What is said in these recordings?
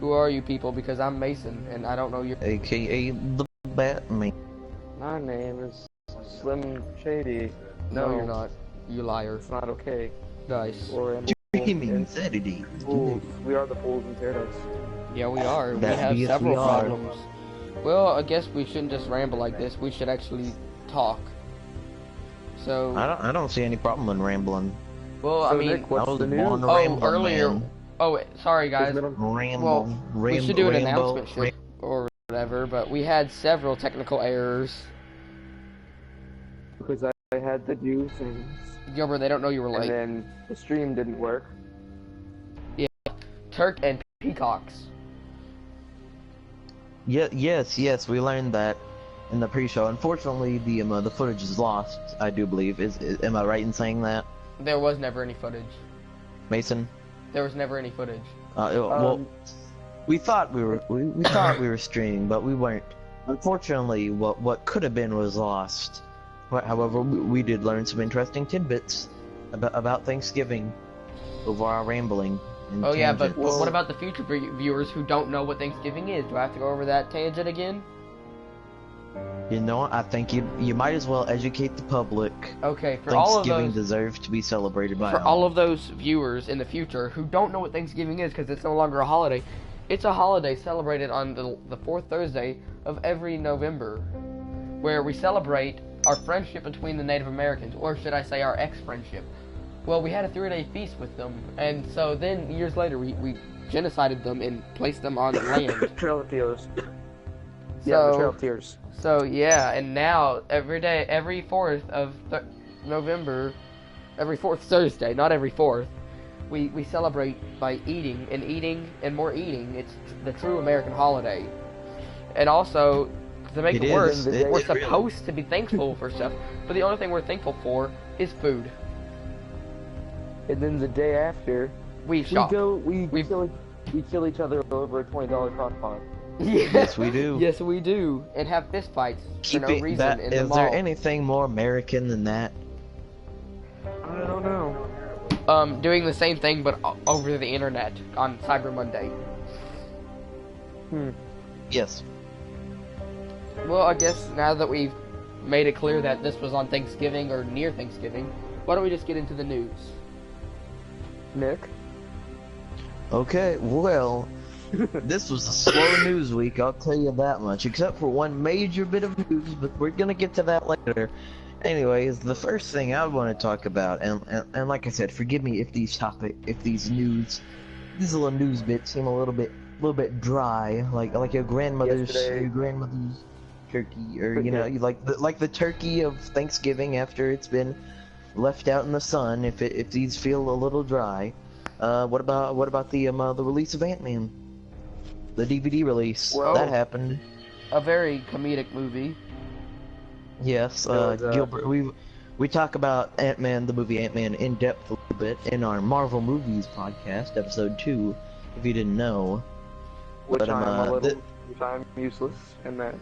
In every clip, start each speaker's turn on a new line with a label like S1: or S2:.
S1: Who are you people? Because I'm Mason, and I don't know your...
S2: AKA the Batman.
S3: My name is Slim Shady.
S1: No, you're not. You liar.
S3: It's not okay.
S1: Nice.
S3: Or
S2: Streaming Saturday.
S3: fools. We are the fools in paradise.
S1: Yeah, we are. We
S2: That
S1: have
S2: yes,
S1: several
S2: we are.
S1: problems. Well, I guess we shouldn't just ramble like this. We should actually talk. So...
S2: I don't see any problem in rambling.
S1: Well, I
S3: So,
S1: mean...
S3: Nick, what's
S2: I was
S3: the news?
S2: born a
S1: Oh,
S2: rambling
S1: earlier...
S2: man.
S1: Oh, sorry, guys.
S2: Ramble.
S1: We should do an announcement shit or whatever, but we had several technical errors.
S3: Because I had to do things,
S1: Gilbert, they don't know you were
S3: and
S1: late.
S3: then the stream didn't work.
S1: Turk and peacocks.
S2: Yeah, yes, we learned that in the pre-show. Unfortunately, the footage is lost. I do believe. Am I right in saying that,
S1: There was never any footage.
S2: Mason?
S1: There was never any footage.
S2: Well, we thought we were streaming, but we weren't. Unfortunately, what could have been was lost. However, we did learn some interesting tidbits about Thanksgiving over our rambling. And
S1: Oh yeah, but
S2: tangents.
S1: what about the future viewers who don't know what Thanksgiving is? Do I have to go over that tangent again?
S2: You know, I think you might as well educate the public.
S1: Okay, for all of
S2: Thanksgiving
S1: those...
S2: deserves to be celebrated by
S1: For all of those viewers in the future who don't know what Thanksgiving is because it's no longer a holiday, it's a holiday celebrated on the fourth Thursday of every November, where we celebrate our friendship between the Native Americans, or should I say our ex-friendship. Well, we had a 3-day feast with them, and so then years later we genocided them and placed them on land.
S3: Trail of Tears. Yeah, the Trail of Tears.
S1: So yeah, and now every 4th of November, every 4th Thursday, not every 4th, we celebrate by eating and more eating. It's the true American holiday. And also, to make it worse, we're supposed to be thankful for stuff, but the only thing we're thankful for is food.
S3: And then the day after,
S1: We shop.
S3: we kill each other over a $20 crock pot.
S2: Yes, we do.
S1: Yes, we do. And have fist fights for no reason in the
S2: Is
S1: mall.
S2: there anything more American than that?
S3: I don't know.
S1: Doing the same thing but over the internet on Cyber Monday.
S2: Yes.
S1: Well, I guess now that we've made it clear that this was on Thanksgiving or near Thanksgiving, why don't we just get into the news?
S3: Nick?
S2: Okay, well, this was a slow news week, I'll tell you that much, except for one major bit of news, but we're gonna get to that later. Anyways, the first thing I want to talk about, and like I said, forgive me if these little news bits seem a little bit dry, like your grandmother's turkey, or you know, like the turkey of Thanksgiving after it's been left out in the sun. If these feel a little dry, what about the release of Ant-Man, the DVD release?
S3: Well,
S2: that happened.
S1: A very comedic movie.
S2: Yes, Gilbert, we talk about Ant-Man, the movie Ant-Man, in depth a little bit in our Marvel Movies podcast, episode 2, if you didn't know.
S3: Which
S2: But,
S3: I'm useless in that.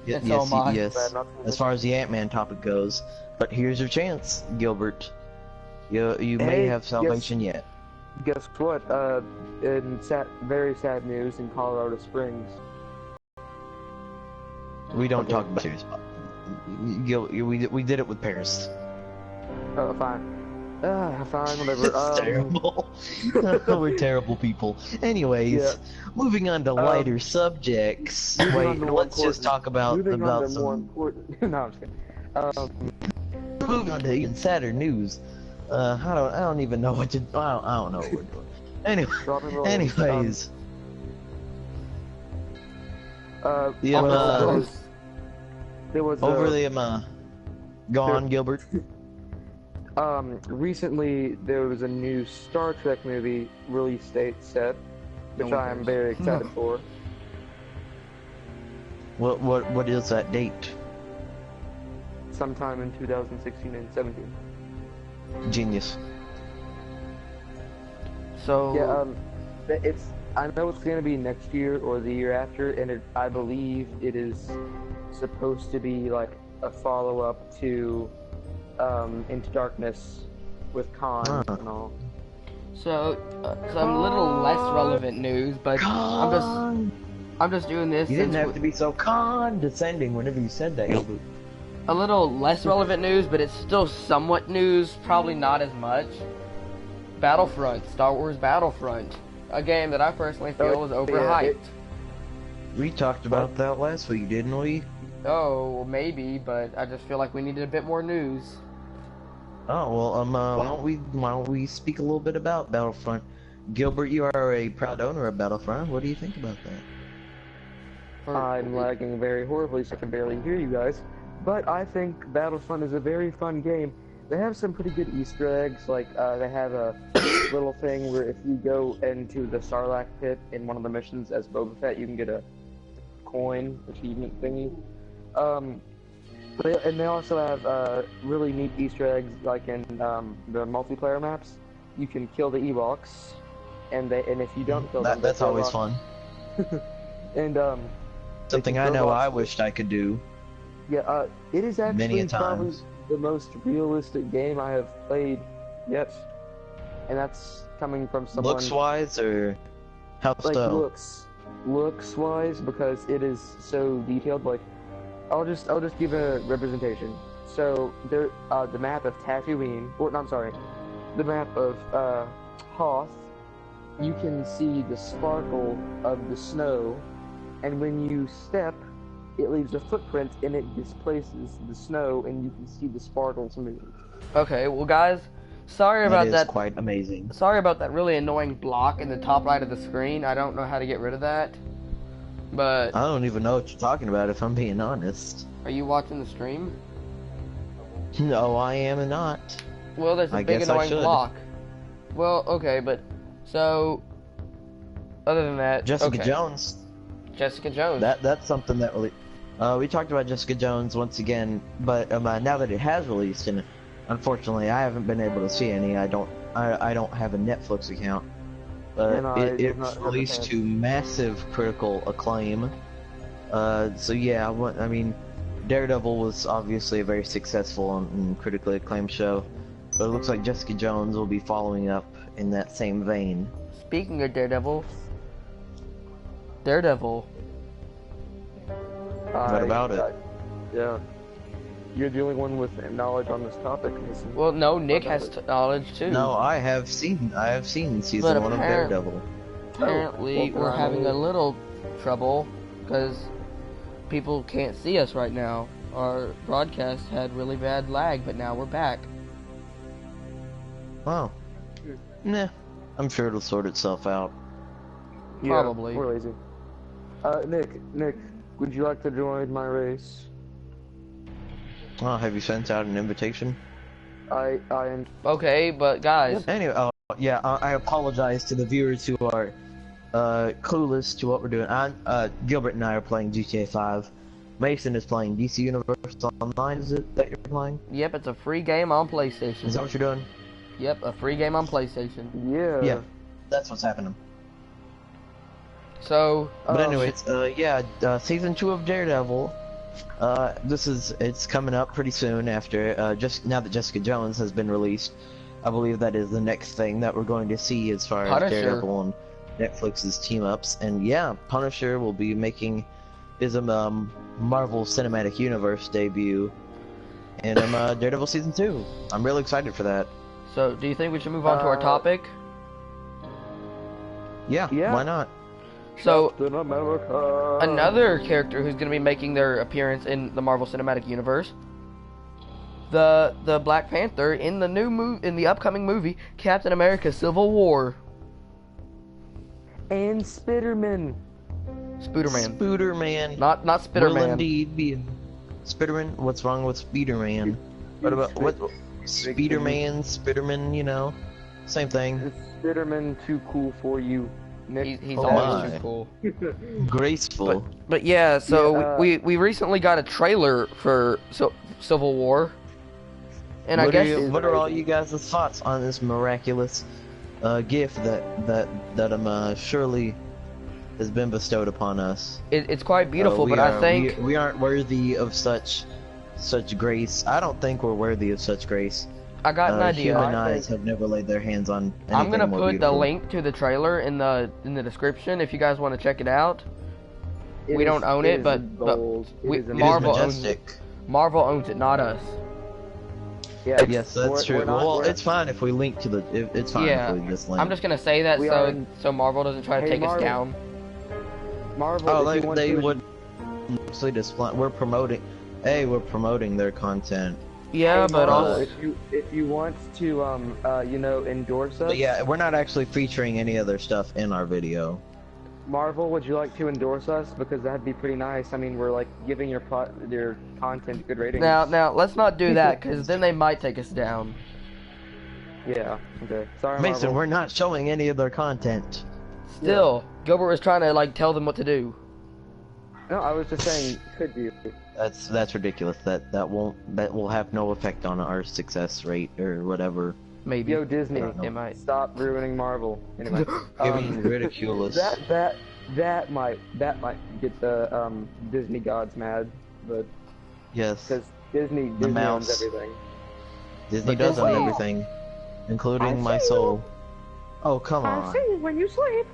S1: And so am I.
S2: Yes, as far as the Ant-Man topic goes. But here's your chance, Gilbert. You may have salvation yet.
S3: Guess what? In very sad news in Colorado Springs.
S2: We don't talk about serious. We did it with Paris.
S3: Oh, fine. Fine, whatever.
S2: It's terrible. We're terrible people. Anyways,
S3: Yeah.
S2: moving on to lighter subjects. Wait, let's just talk about
S3: more
S2: some.
S3: important. No, I'm just kidding.
S2: Moving on to even sadder news. I don't even know what to. I don't know what we're doing. Anyway, anyways.
S3: There was
S2: Over the Go on, Gilbert.
S3: Recently there was a new Star Trek movie release date set, which I am very excited for.
S2: What is that date?
S3: Sometime in 2016 and 17.
S2: Genius.
S1: So
S3: Yeah, I know it's gonna be next year or the year after, and I believe it is supposed to be like a follow-up to Into Darkness with Khan and all.
S1: So, some little less relevant news, but I'm just doing this
S2: You didn't
S1: since
S2: have to be so condescending whenever you said that, Gilbert.
S1: a little less relevant news, but it's still somewhat news, probably not as much. Battlefront, Star Wars Battlefront, a game that I personally feel is overhyped.
S2: We talked about that last week, didn't we?
S1: Oh, well, maybe, but I just feel like we needed a bit more news.
S2: Oh well, why don't we speak a little bit about Battlefront? Gilbert, you are a proud owner of Battlefront. What do you think about that?
S3: I'm lagging very horribly, so I can barely hear you guys. But I think Battlefront is a very fun game. They have some pretty good Easter eggs, like they have a little thing where if you go into the Sarlacc pit in one of the missions as Boba Fett, you can get a coin achievement thingy. And they also have really neat Easter eggs, like in the multiplayer maps. You can kill the Ewoks, and if you don't kill them,
S2: that's always fun.
S3: And
S2: something I know I wished I could do.
S3: Yeah, it is
S2: Many
S3: actually
S2: a
S3: probably
S2: times.
S3: the most realistic game I have played yet, and that's coming from someone
S2: Looks wise, or how
S3: like
S2: so?
S3: looks wise, because it is so detailed. Like, I'll just give a representation. So there, the map of Tatooine, or no, I'm sorry, the map of Hoth. You can see the sparkle of the snow, and when you step, it leaves a footprint and it displaces the snow, and you can see the sparkles move.
S1: Okay, well, guys, sorry
S2: That
S1: about
S2: is
S1: that.
S2: quite amazing.
S1: Sorry about that really annoying block in the top right of the screen. I don't know how to get rid of that. But
S2: I don't even know what you're talking about, if I'm being honest.
S1: are you watching the stream?
S2: No, I am not.
S1: Well, there's a
S2: I
S1: big
S2: guess I
S1: annoying
S2: should.
S1: block. Well, okay, but so other than that,
S2: Jessica
S1: okay.
S2: Jones.
S1: Jessica Jones.
S2: That's something that really. We talked about Jessica Jones once again, but now that it has released, and unfortunately I haven't been able to see any. I don't have a Netflix account, but
S3: And I
S2: it
S3: did not have a
S2: released
S3: chance.
S2: to massive critical acclaim. So yeah, I mean, Daredevil was obviously a very successful and critically acclaimed show, but it looks like Jessica Jones will be following up in that same vein.
S1: Speaking of Daredevil.
S2: What about it?
S3: Yeah. You're the only one with knowledge on this topic, Mason.
S1: Well, no, Nick has knowledge too.
S2: No, I have seen season
S1: But
S2: 1 of Daredevil.
S1: Apparently,
S3: well,
S1: we're having a little trouble because people can't see us right now. Our broadcast had really bad lag, but now we're back.
S2: Wow. Nah, I'm sure it'll sort itself out.
S1: Probably.
S3: We're lazy. Nick, would you like to join my race?
S2: Oh, have you sent out an invitation?
S3: I am.
S1: Okay, but guys,
S2: Anyway, yeah, I apologize to the viewers who are clueless to what we're doing. Gilbert and I are playing GTA 5. Mason is playing DC Universe Online. Is it that you're playing?
S1: yep, it's a free game on PlayStation.
S2: Is that what you're doing?
S1: Yep, a free game on PlayStation.
S3: Yeah.
S2: Yeah, that's what's happening.
S1: So,
S2: But anyways, season 2 of Daredevil. It's coming up pretty soon after just now that Jessica Jones has been released. I believe that is the next thing that we're going to see as far as
S1: Punisher.
S2: Daredevil and Netflix's team ups. And yeah, Punisher will be making his Marvel Cinematic Universe debut in Daredevil season 2. I'm really excited for that.
S1: so do you think we should move on to our topic?
S2: Yeah,
S3: Yeah.
S2: why not?
S1: So,
S3: Captain America.
S1: another character who's going to be making their appearance in the Marvel Cinematic Universe, the Black Panther in the upcoming movie Captain America: Civil War.
S3: And Spiderman.
S1: Spooderman,
S2: Spooderman
S1: not
S2: will
S1: Spiderman.
S2: indeed be Spiderman. What's wrong with Spiderman? What about what? Spiderman, you know, same thing.
S3: Is Spiderman too cool for you, Nick?
S1: He's
S2: Oh
S1: always
S2: my.
S1: too cool.
S2: Graceful.
S1: But yeah, so
S3: Yeah,
S1: we recently got a trailer for Civil War, and I
S2: what
S1: guess
S2: what are all you guys' thoughts on this miraculous gift that surely has been bestowed upon us?
S1: it's quite beautiful. But I think
S2: we aren't worthy of such grace. I don't think we're worthy of such grace.
S1: I got an idea.
S2: Human eyes have never laid their hands on anything
S1: I'm gonna
S2: more
S1: put the
S2: beautiful.
S1: link to the trailer in the description if you guys want to check it out.
S3: It
S1: We
S3: is-
S1: don't own it,
S3: is
S1: but
S3: bold. It
S1: we-
S3: is
S2: It is
S1: Marvel owns
S2: majestic.
S1: Marvel owns it, not us.
S3: Yeah,
S2: Yes, that's
S3: we're-
S2: true.
S3: we're not-
S2: Well,
S3: we're-
S2: it's fine if we link to the. It's fine
S1: Yeah,
S2: if we just link.
S1: I'm just gonna say that
S3: We
S1: so
S3: are-
S1: so Marvel doesn't try to
S3: Hey,
S1: take us
S3: Marvel.
S1: down.
S3: Marvel.
S2: Oh,
S3: if you want
S2: they
S3: to-
S2: would actually display. We're promoting. Hey, we're promoting their content.
S1: Yeah,
S3: Hey,
S1: but
S3: Marvel,
S1: also
S3: if you want to endorse us,
S2: But yeah, we're not actually featuring any other stuff in our video.
S3: Marvel, would you like to endorse us? Because that'd be pretty nice. I mean, we're like giving your content good ratings.
S1: now let's not do that because then they might take us down.
S3: Yeah. Okay. Sorry,
S2: Mason,
S3: Marvel.
S2: we're not showing any of their content.
S1: Still, Gilbert was trying to like tell them what to do.
S3: No, I was just saying, could you?
S2: That's ridiculous. That will have no effect on our success rate or whatever.
S1: Maybe.
S3: Yo, Disney,
S1: It might.
S3: stop ruining Marvel. Anyway,
S2: Giving ridiculous.
S3: that might get the Disney gods mad, but
S2: Yes,
S3: because Disney owns
S2: mouse.
S3: everything.
S2: Disney
S1: But
S2: does own
S1: Disney-
S2: everything, including
S3: I
S2: my
S3: see
S2: soul. Oh come on!
S3: you when you sleep.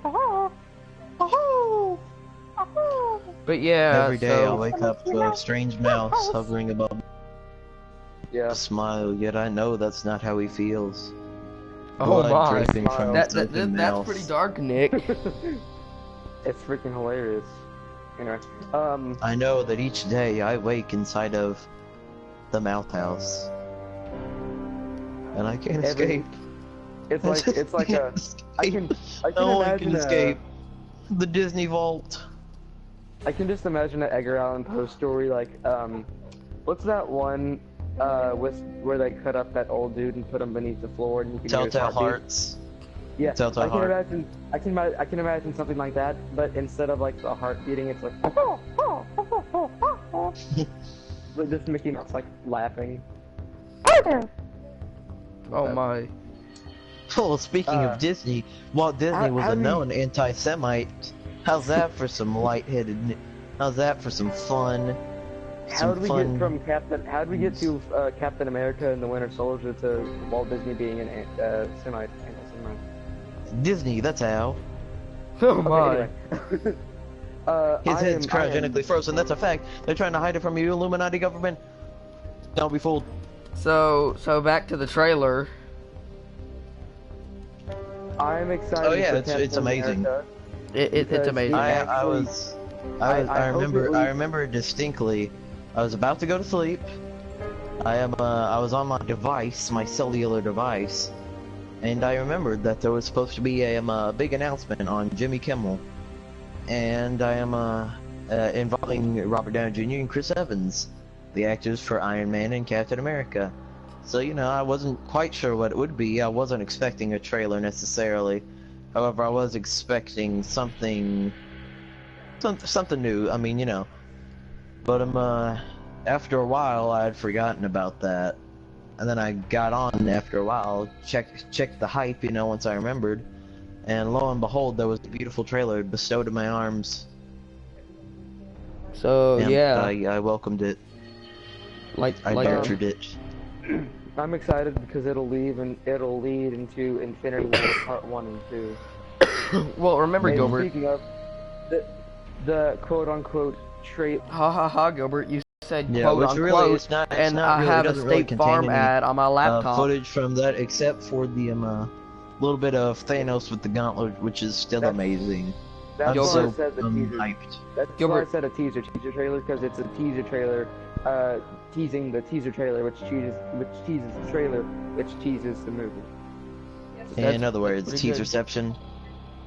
S1: But yeah,
S2: Every day
S1: so,
S2: I wake up to a strange mouse hovering above
S3: Yeah.
S2: a smile, yet I know that's not how he feels.
S1: oh
S2: Blood
S1: my,
S2: dripping from
S3: That-
S2: his open
S1: that's
S2: mouth.
S1: pretty dark, Nick.
S3: It's freaking hilarious. Anyway,
S2: I know that each day I wake inside of the mouth house, and I can't
S3: Every-
S2: escape.
S3: it's like a. I can
S2: No one
S3: imagine
S2: can escape the Disney Vault.
S3: I can just imagine an Edgar Allan Poe story like what's that one with where they cut up that old dude and put him beneath the floor and you can hear his
S2: Telltale
S3: heartbeat?
S2: Hearts.
S3: Yeah,
S2: Telltale
S3: I can
S2: Heart.
S3: imagine. I can imagine something like that, but instead of like the heart beating, it's like but just Mickey Mouse like laughing.
S1: Oh my.
S2: Well, speaking of Disney, Walt Disney was
S3: how
S2: a
S3: do you-
S2: known anti-Semite. How's that for some lightheaded? How's that for some fun?
S3: How did we
S2: fun.
S3: get from Captain? How did we get to Captain America and the Winter Soldier to Walt Disney being an anti-Semite?
S2: Disney? That's how.
S1: Oh my.
S3: Okay, anyway.
S2: His head's
S3: I am-
S2: cryogenically frozen. That's a fact. They're trying to hide it from you, Illuminati government. Don't be fooled.
S1: So back to the trailer.
S3: I'm excited.
S2: Oh, yeah,
S3: for
S2: it's
S3: Captain
S2: amazing.
S3: America.
S1: It's
S3: Because
S1: amazing.
S3: he-
S2: I
S3: actually-
S2: was.
S3: I
S2: I
S3: hope
S2: remember.
S3: it was-
S2: I remember distinctly. I was about to go to sleep. I was on my device, my cellular device, and I remembered that there was supposed to be a big announcement on Jimmy Kimmel, and I am involving Robert Downey Jr. and Chris Evans, the actors for Iron Man and Captain America. So I wasn't quite sure what it would be. I wasn't expecting a trailer necessarily. However, I was expecting something new. I mean, but after a while, I had forgotten about that, and then I got on after a while, checked the hype, once I remembered, and lo and behold, there was a beautiful trailer bestowed in my arms.
S1: So
S2: And
S1: yeah,
S2: I welcomed it.
S1: like
S2: I nurtured it.
S3: I'm excited because it'll lead into Infinity War Part 1 and 2.
S1: well, remember
S3: And
S1: Gilbert.
S3: Speaking of the quote-unquote trait,
S1: Ha ha ha, Gilbert. You said
S2: Yeah,
S1: quote
S2: which
S1: unquote,
S2: really it's not. It's
S1: and
S2: not
S1: I
S2: really,
S1: have a
S2: doesn't really
S1: State
S2: contain
S1: Farm
S2: any,
S1: ad on my laptop.
S2: footage from that, except for the little bit of Thanos with the gauntlet, which is still
S3: That's-
S2: amazing.
S3: that's
S1: Yo,
S3: why
S2: so
S3: I said the teaser.
S2: hyped.
S3: That's why
S1: Gilbert.
S3: I said a teaser trailer because it's a teaser trailer, teasing the teaser trailer, which teases the trailer, which teases the movie.
S2: In other words,
S3: pretty good.
S2: teaserception.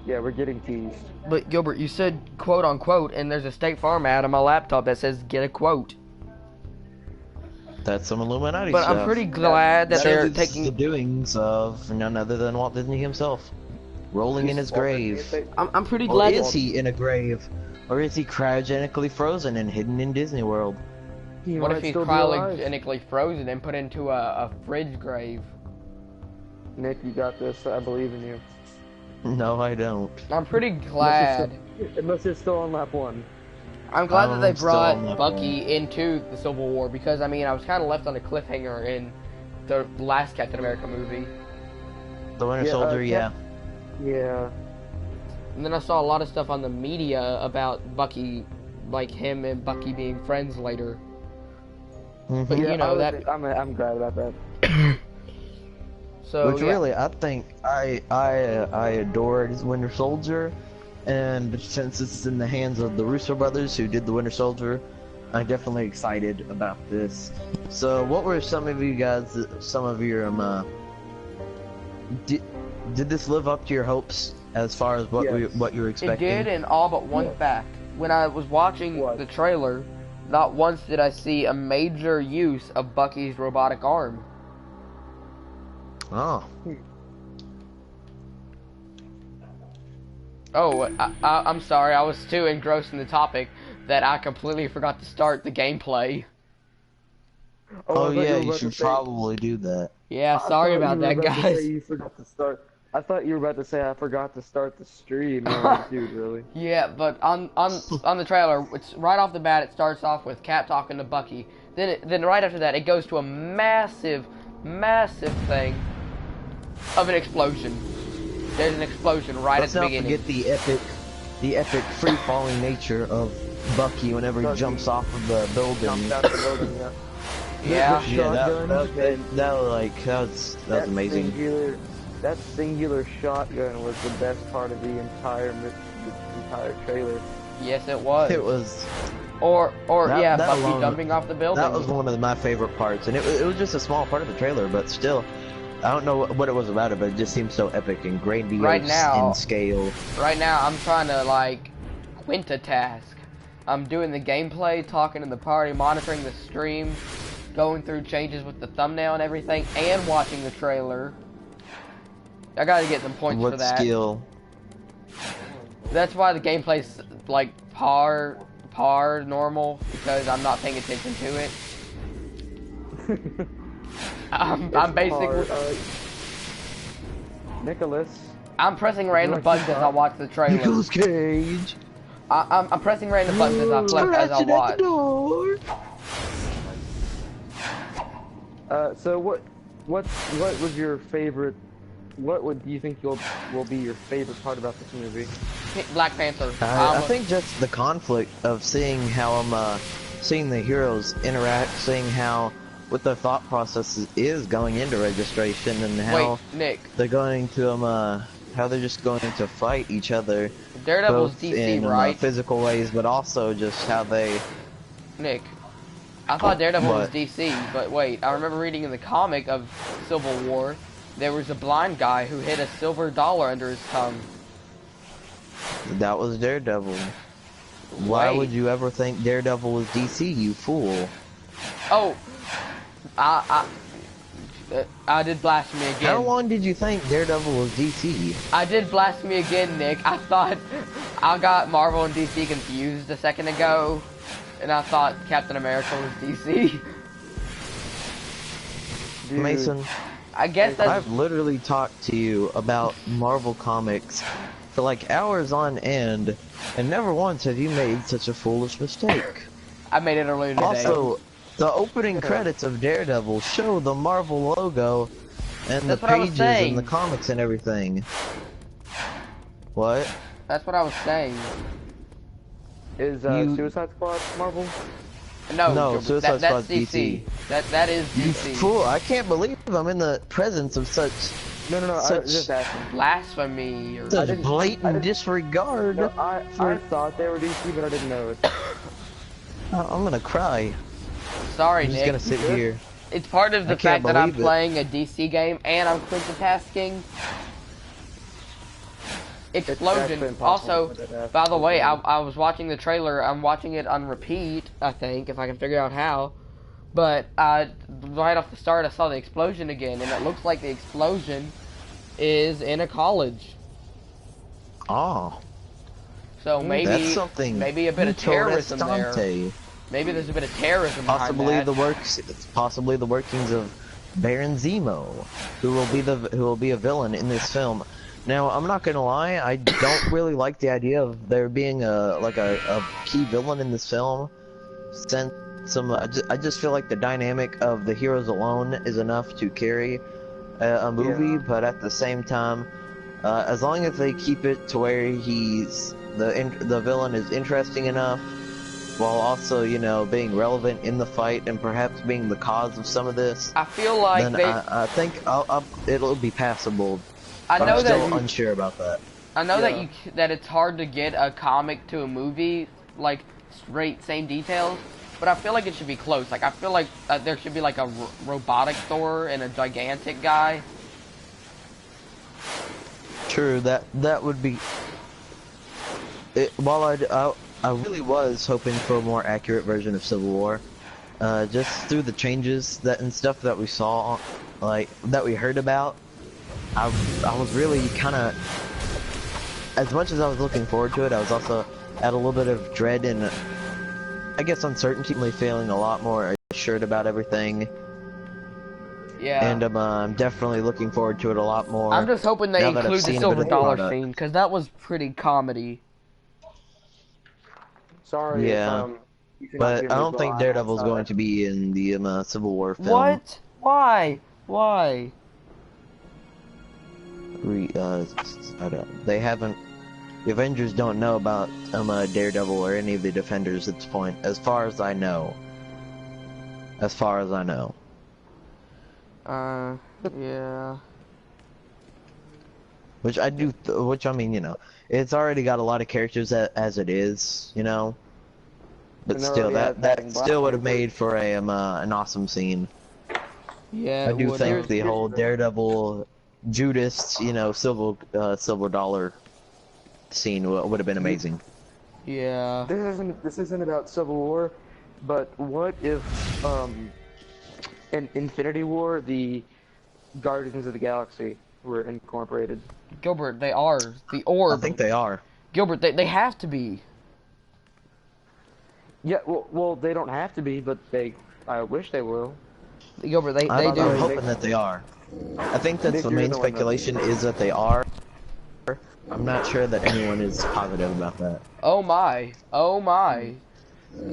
S3: Yeah, we're getting teased.
S1: But Gilbert, you said quote unquote, and there's a State Farm ad on my laptop that says get a quote.
S2: That's some Illuminati
S1: But
S2: stuff.
S1: I'm pretty glad that
S2: Shows
S1: they're
S2: it's the
S1: taking.
S2: doings of none other than Walt Disney himself, rolling in his grave.
S1: I'm pretty
S2: Or
S1: glad.
S2: is he in a grave? Or is he cryogenically frozen and hidden in Disney World?
S3: He
S1: What
S3: might
S1: if he's
S3: still be alive.
S1: cryogenically frozen and put into a fridge grave?
S3: Nick, you got this. I believe in you.
S2: No, I don't.
S1: I'm pretty glad.
S3: Unless it's still on lap 1.
S1: I'm glad that they
S2: I'm still on
S1: brought
S2: that
S1: Bucky into the Civil War because I mean I was kind of left on a cliffhanger in the last Captain America movie.
S2: The Winter
S3: Yeah,
S2: Soldier, yeah.
S3: Yeah.
S1: And then I saw a lot of stuff on the media about Bucky, like him and Bucky being friends later.
S2: Mhm.
S1: But
S3: Yeah,
S1: you know that.
S3: I'm glad about that.
S1: So
S2: Which
S1: yeah.
S2: really, I think I adored Winter Soldier, and since it's in the hands of the Russo brothers who did the Winter Soldier, I'm definitely excited about this. So, what were some of you guys, some of your did this live up to your hopes as far as what
S3: Yes.
S2: what you were
S1: It
S2: expecting?
S1: did, in all but one
S3: Yes.
S1: fact. When I was watching
S3: What?
S1: the trailer, not once did I see a major use of Bucky's robotic arm.
S2: Oh,
S1: Oh, I'm sorry. I was too engrossed in the topic that I completely forgot to start the gameplay.
S3: I
S2: oh
S3: thought
S2: yeah,
S3: were
S2: you
S3: about to
S2: should
S3: say-
S2: probably do that.
S1: Yeah,
S3: I
S1: sorry
S3: thought
S1: about
S3: you were
S1: that,
S3: about to say
S1: guys.
S3: you forgot to start. I thought you were about to say I forgot to start the stream. And I'm like, dude, really?
S1: Yeah, but on the trailer, it's right off the bat. It starts off with Cap talking to Bucky. Then right after that, it goes to a massive thing of an explosion. There's an explosion right
S2: Let's
S1: at the
S2: not
S1: beginning.
S2: forget the epic free falling nature of Bucky whenever he
S3: Bucky.
S2: jumps off of the building.
S3: Jumped out of the building, yeah.
S1: Yeah.
S3: The
S2: Yeah,
S3: shotgun
S2: that was amazing.
S3: That singular shotgun was the best part of the entire trailer.
S1: Yes, it was.
S2: It was
S1: Or
S2: That
S1: Bucky
S2: alone-
S1: jumping off the building.
S2: that was one of my favorite parts, and it was just a small part of the trailer, but still, I don't know what it was about it, but it just seemed so epic and grandiose
S1: Right now-
S2: in scale.
S1: Right now, I'm trying to like quintatask. I'm doing the gameplay, talking to the party, monitoring the stream, going through changes with the thumbnail and everything, and watching the trailer. I gotta get some points for
S2: What
S1: that.
S2: skill?
S1: That's why the gameplay's like par normal, because I'm not paying attention to it. I'm basically
S3: Nicholas.
S1: I'm pressing random
S3: like
S1: buttons
S3: to
S1: as I watch the trailer.
S2: Nicolas Cage.
S1: I'm pressing random buttons as I watch.
S2: door.
S3: So what was your favorite? What do you think will be your favorite part about this movie?
S1: Black Panther.
S2: I think just the conflict of seeing how seeing the heroes interact, seeing how what their thought process is going into registration, and how
S1: Wait, Nick.
S2: they're going to how they're just going to fight each other,
S1: Daredevil's
S2: both
S1: DC,
S2: in
S1: right?
S2: physical ways, but also just how they.
S1: Nick. I thought Daredevil was
S2: What?
S1: DC, but wait, I remember reading in the comic of Civil War, there was a blind guy who hid a silver dollar under his tongue.
S2: That was Daredevil. Why
S1: Wait.
S2: would you ever think Daredevil was DC, you fool?
S1: Oh, I did blasphemy again.
S2: How long did you think Daredevil was DC?
S1: I did blasphemy again, Nick. I thought I got Marvel and DC confused a second ago, and I thought Captain America was DC.
S3: Dude,
S2: Mason,
S1: I guess that's
S2: I've literally talked to you about Marvel Comics for like hours on end, and never once have you made such a foolish mistake.
S1: I made it earlier today.
S2: Also, the opening credits of Daredevil show the Marvel logo and
S1: That's
S2: the
S1: what I was
S2: pages
S1: saying.
S2: and the comics and everything. What?
S1: That's what I was saying.
S3: is
S2: you-
S3: Suicide Squad Marvel?
S1: No,
S2: No,
S1: Gilbert,
S2: Suicide
S1: that's
S2: Squad's
S1: DC.
S2: DC.
S1: That is
S2: You
S1: DC.
S2: fool! I can't believe I'm in the presence of such
S3: No. I
S2: Such-
S3: was just asking.
S1: Blasphemy. Or...
S2: such
S3: didn't-
S2: blatant disregard.
S3: No, I
S2: for-
S3: thought they were DC, but I didn't know it.
S2: I'm gonna cry.
S1: Sorry,
S2: I'm just
S1: Nick.
S2: gonna sit here.
S1: It's part of the
S2: I can't
S1: fact that I'm
S2: believe it.
S1: playing a DC game and I'm quintatasking.
S3: actually
S1: Explosion.
S3: impossible
S1: Also,
S3: to multitask.
S1: by the way, I was watching the trailer. I'm watching it on repeat, I think, if I can figure out how. But right off the start, I saw the explosion again, and it looks like the explosion is in a college.
S2: Oh,
S1: So maybe
S2: that's something.
S1: maybe a bit of terrorism there.
S2: Interessante.
S1: Maybe there's a bit of terrorism behind
S2: Possibly
S1: that.
S2: possibly the workings of Baron Zemo, who will be a villain in this film. Now, I'm not gonna lie, I don't really like the idea of there being a key villain in this film, since some. I just feel like the dynamic of the heroes alone is enough to carry a movie,
S3: Yeah.
S2: but at the same time, as long as they keep it to where the villain is interesting enough, while also, you know, being relevant in the fight and perhaps being the cause of some of this,
S1: I feel like
S2: then
S1: they.
S2: I think it'll be passable.
S1: I know
S2: I'm
S1: that.
S2: still unsure about that.
S1: I know
S3: Yeah.
S1: that it's hard to get a comic to a movie like straight same details, but I feel like it should be close. Like I feel like there should be like a robotic Thor and a gigantic guy.
S2: True, that would be. While I really was hoping for a more accurate version of Civil War, just through the changes and stuff that we saw, like that we heard about, I was really kind of, as much as I was looking forward to it, I was also at a little bit of dread and I guess uncertainty, feeling a lot more assured about everything.
S1: Yeah.
S2: And I'm definitely looking forward to it a lot more.
S1: I'm just hoping they
S2: now that I've
S1: include the
S2: seen a bit
S1: silver
S2: of the
S1: dollar
S2: product.
S1: scene because that was pretty comedy.
S3: Sorry.
S2: Yeah.
S3: You cannot hear
S2: But I
S3: me,
S2: don't think
S3: I'm
S2: Daredevil's
S3: outside.
S2: going to be in the Civil War film.
S1: What? Why? Why?
S2: They haven't. The Avengers don't know about Daredevil or any of the Defenders at this point, as far as I know. As far as I know.
S1: Yeah.
S2: Which I do. Which I mean, you know, it's already got a lot of characters as it is, you know. But
S3: And they're
S2: still,
S3: already
S2: that
S3: adding
S2: still would have
S3: Black
S2: made for an awesome scene.
S1: Yeah.
S2: I
S1: it
S2: do
S1: would
S2: think
S1: have.
S2: the whole Daredevil, Judas, you know, silver dollar scene would have been amazing.
S1: Yeah.
S3: This isn't about Civil War, but what if in Infinity War the Guardians of the Galaxy were incorporated?
S1: Gilbert, they are the
S2: I
S1: orb.
S2: think they are.
S1: Gilbert, they have to be.
S3: Yeah, well, they don't have to be, but I wish they will.
S1: Gilbert, they
S2: I'm
S1: do.
S2: hoping that they are. I think that
S3: Nick,
S2: the
S3: you're
S2: main
S3: the one that-
S2: speculation is that they are. I'm not sure that anyone is positive about that.
S1: Oh my. Oh my.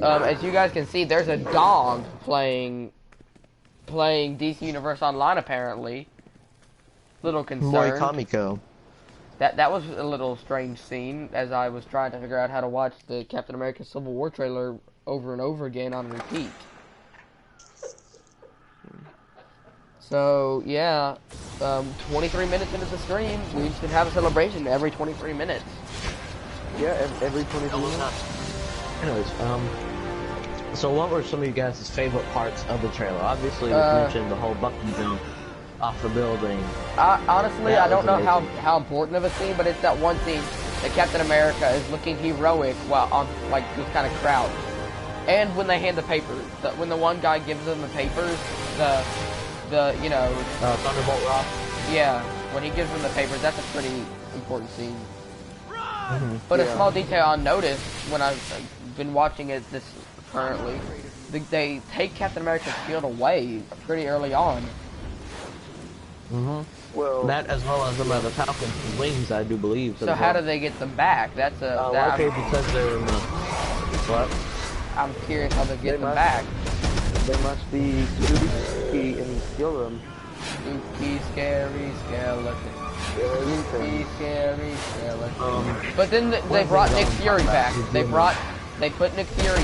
S1: As you guys can see, there's a dog playing DC Universe Online apparently. Little
S2: Mori
S1: concerned.
S2: Kamiko.
S1: That was a little strange scene as I was trying to figure out how to watch the Captain America Civil War trailer over and over again on repeat. So yeah, 23 minutes into the stream, we should have a celebration every 23 minutes.
S3: Yeah, every 23 minutes.
S2: Anyways, so what were some of you guys' favorite parts of the trailer? Obviously, we mentioned the whole Bucky jump off the building.
S1: Honestly,
S2: That
S1: I don't
S2: was
S1: know
S2: amazing.
S1: how important of a scene, but it's that one scene that Captain America is looking heroic while on like just kind of crouched. And when they hand the papers, when the one guy gives them the papers, the you know,
S2: Thunderbolt Rock.
S1: yeah, when he gives them the papers, that's a pretty important scene.
S2: Mm-hmm.
S1: But a
S3: Yeah.
S1: small detail I noticed when I've been watching it this currently, they take Captain America's shield away pretty early on.
S2: Mm-hmm.
S3: Well,
S2: That as well as the Falcon's wings, I do believe.
S1: So how do they get them back? That's a.
S2: Okay, because they're in the. What?
S1: I'm curious how they get
S3: They
S1: them
S3: must-
S1: back.
S3: they must be spooky and steal them.
S1: Spooky, scary skeleton. Spooky, scary skeleton. But then they
S2: one
S1: brought
S2: thing I
S1: Nick
S2: wanna
S1: Fury
S2: talk
S1: back.
S2: about is
S1: They put Nick Fury,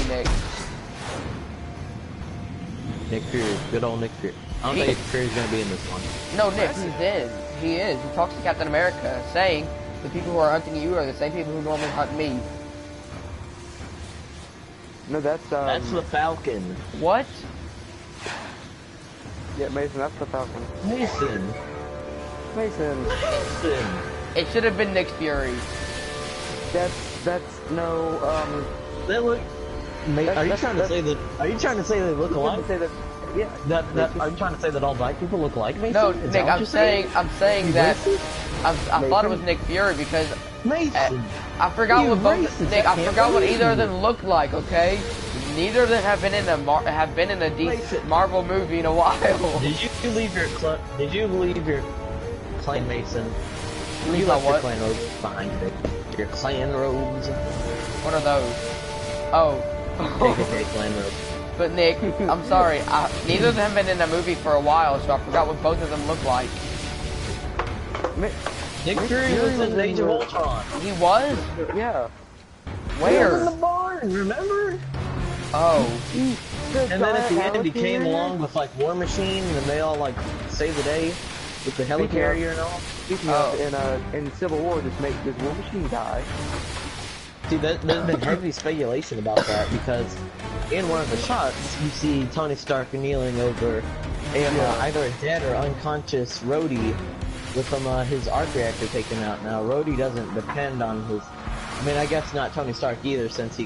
S2: Nick Fury, good old Nick Fury. I don't think Nick Fury's gonna be in this one.
S1: No, Nick, he's in. He is. He talks to Captain America, saying, the people who are hunting you are the same people who normally hunt me.
S3: No, that's
S2: That's the Falcon.
S1: What?
S3: yeah, Mason. That's the Falcon.
S2: Mason.
S3: Mason.
S2: Mason.
S1: It should have been Nick Fury.
S3: That's no
S2: They look. Are you trying to say that? Are you trying to say they look
S3: You
S2: alike?
S3: couldn't say that. Yeah.
S2: Are you trying to say that all black people look like Mason?
S1: No,
S2: Is that
S1: Nick,
S2: what
S1: I'm
S2: you're
S1: saying that
S2: racist?
S1: I thought it was Nick Fury because
S2: Mason.
S1: I forgot
S2: You
S1: what both
S2: racist,
S1: Nick.
S2: I
S1: I
S2: can't
S1: forgot what
S2: believe
S1: either of
S2: you.
S1: them looked like. Okay, neither of them have been in a DC
S2: Mason.
S1: Marvel movie in a while.
S2: Did you leave your clan Mason?
S1: Leave
S2: You
S1: my
S2: left your
S1: what?
S2: clan robes behind you. Your clan robes.
S1: What are those? Oh,
S2: KKK clan robes.
S1: But Nick, I'm sorry, neither of them have been in a movie for a while, so I forgot what both of them look like.
S2: Nick Fury was in Age of Ultron.
S1: He was?
S3: Yeah.
S1: Where?
S2: In the barn, remember?
S1: Oh.
S2: And then at the end he came along with like War Machine and they all like saved the day with the helicarrier and all.
S3: Speaking of, in Civil War, does War Machine die?
S2: See, there's been heavy speculation about that because in one of the shots you see Tony Stark kneeling over either a dead or unconscious Rhodey with his arc reactor taken out. Now Rhodey doesn't depend on his. I mean, I guess not Tony Stark either, since he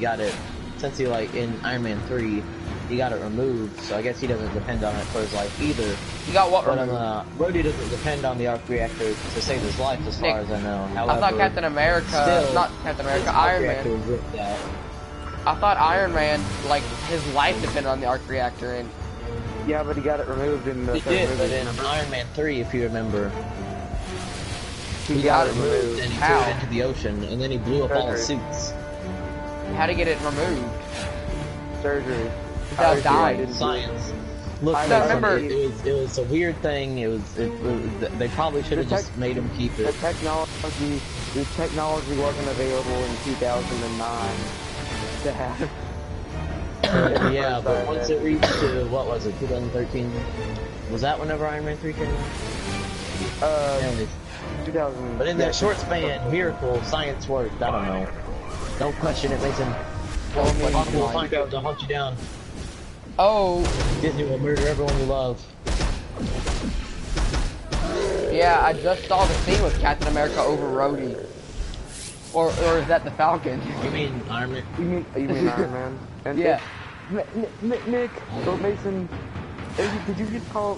S2: like in Iron Man 3 he got it removed, so I guess he doesn't depend on it for his life either.
S1: He got what
S2: But
S1: removed?
S2: Rhodey doesn't depend on the arc reactor to save his life, as far as I know. However,
S1: I thought Captain America, not Captain America, Iron Man. I thought Iron Man, like, his life depended on the arc reactor, and
S3: Yeah, but he got it removed in the
S2: He
S3: third
S2: did,
S3: movie.
S2: but in Iron Man 3, if you remember,
S3: He got it
S2: and
S3: removed.
S2: he
S1: How?
S2: threw it into the ocean, and then he blew up all the
S3: Surgery.
S2: suits.
S1: how to get it removed?
S3: Surgery.
S1: Without dying.
S2: Science. Look,
S3: I
S1: don't
S2: listen,
S1: remember-
S2: it was a weird thing. They probably should have just made him keep
S3: The
S2: it.
S3: technology wasn't available in 2009 to have.
S2: Yeah, but once it reached to, what was it, 2013? Was that whenever Iron Man 3 came out? Anyways.
S3: 2000.
S2: But in that short span, miracle, science worked. I don't know. Don't question it, Mason. Possible will find out to hunt you down.
S1: Oh,
S2: Disney will murder everyone you love.
S1: yeah, I just saw the scene with Captain America over Rhodey. Or is that the Falcon?
S2: You mean Iron Man?
S3: You mean Iron Man? And
S1: Yeah.
S3: Nick, so Mason, did you just call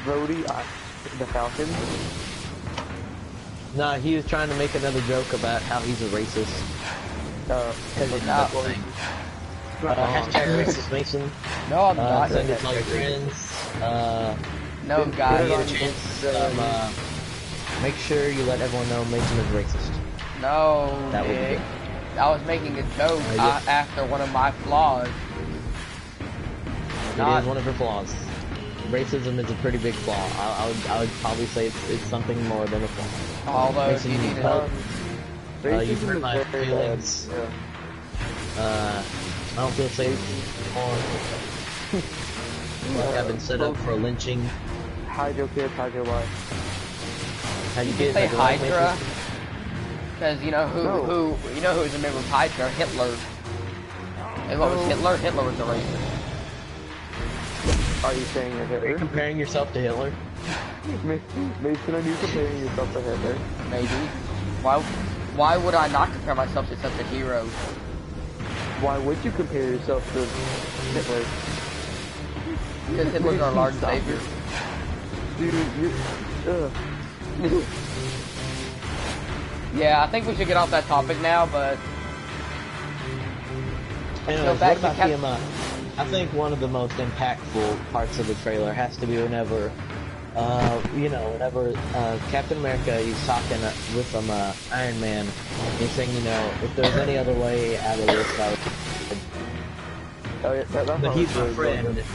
S3: Rhodey the Falcon?
S2: Nah, he was trying to make another joke about how he's a racist. Because it's not thing. Hashtag racist Mason.
S1: No, I'm not.
S2: Send it to all your friends.
S1: No,
S2: If you
S1: guys.
S2: get a chance, make sure you let everyone know Mason is racist.
S1: No,
S2: That would be
S1: Nick.
S2: good.
S1: I was making a joke
S2: Yeah.
S1: after one of my flaws.
S2: It is one of her flaws. Racism is a pretty big flaw. I would probably say it's something more than a flaw.
S1: Although
S2: Mason,
S1: you need to
S2: help.
S3: Racism
S2: You've hurt
S3: is
S2: my
S3: very
S2: feelings.
S3: bad.
S2: I don't feel safe anymore. Like I've been set up for a lynching.
S3: Hide your kids, hide your wife.
S2: How you
S1: say
S2: get like,
S1: Hydra. Because you know who
S3: No.
S1: who's a member of Hydra? Hitler. And what was
S3: No.
S1: Hitler? Hitler was a racist.
S3: Are you saying you're
S2: Are you
S3: Hitler?
S2: comparing yourself to Hitler?
S3: Mason, are you comparing yourself to Hitler?
S1: Maybe. Why would I not compare myself to such a hero?
S3: Why would you compare yourself to Hitler?
S1: Because Hitler's our Lord and
S3: Stop
S1: Savior.
S3: Dude, ugh.
S1: Yeah, I think we should get off that topic now, but
S2: Anyways,
S1: back
S2: what
S1: to
S2: about the I think one of the most impactful parts of the trailer has to be whenever, Captain America is talking with Iron Man. He's saying, if there's any other way out of this, I would.
S3: Oh, yeah, that
S2: But he's my
S3: really
S2: friend,
S3: good.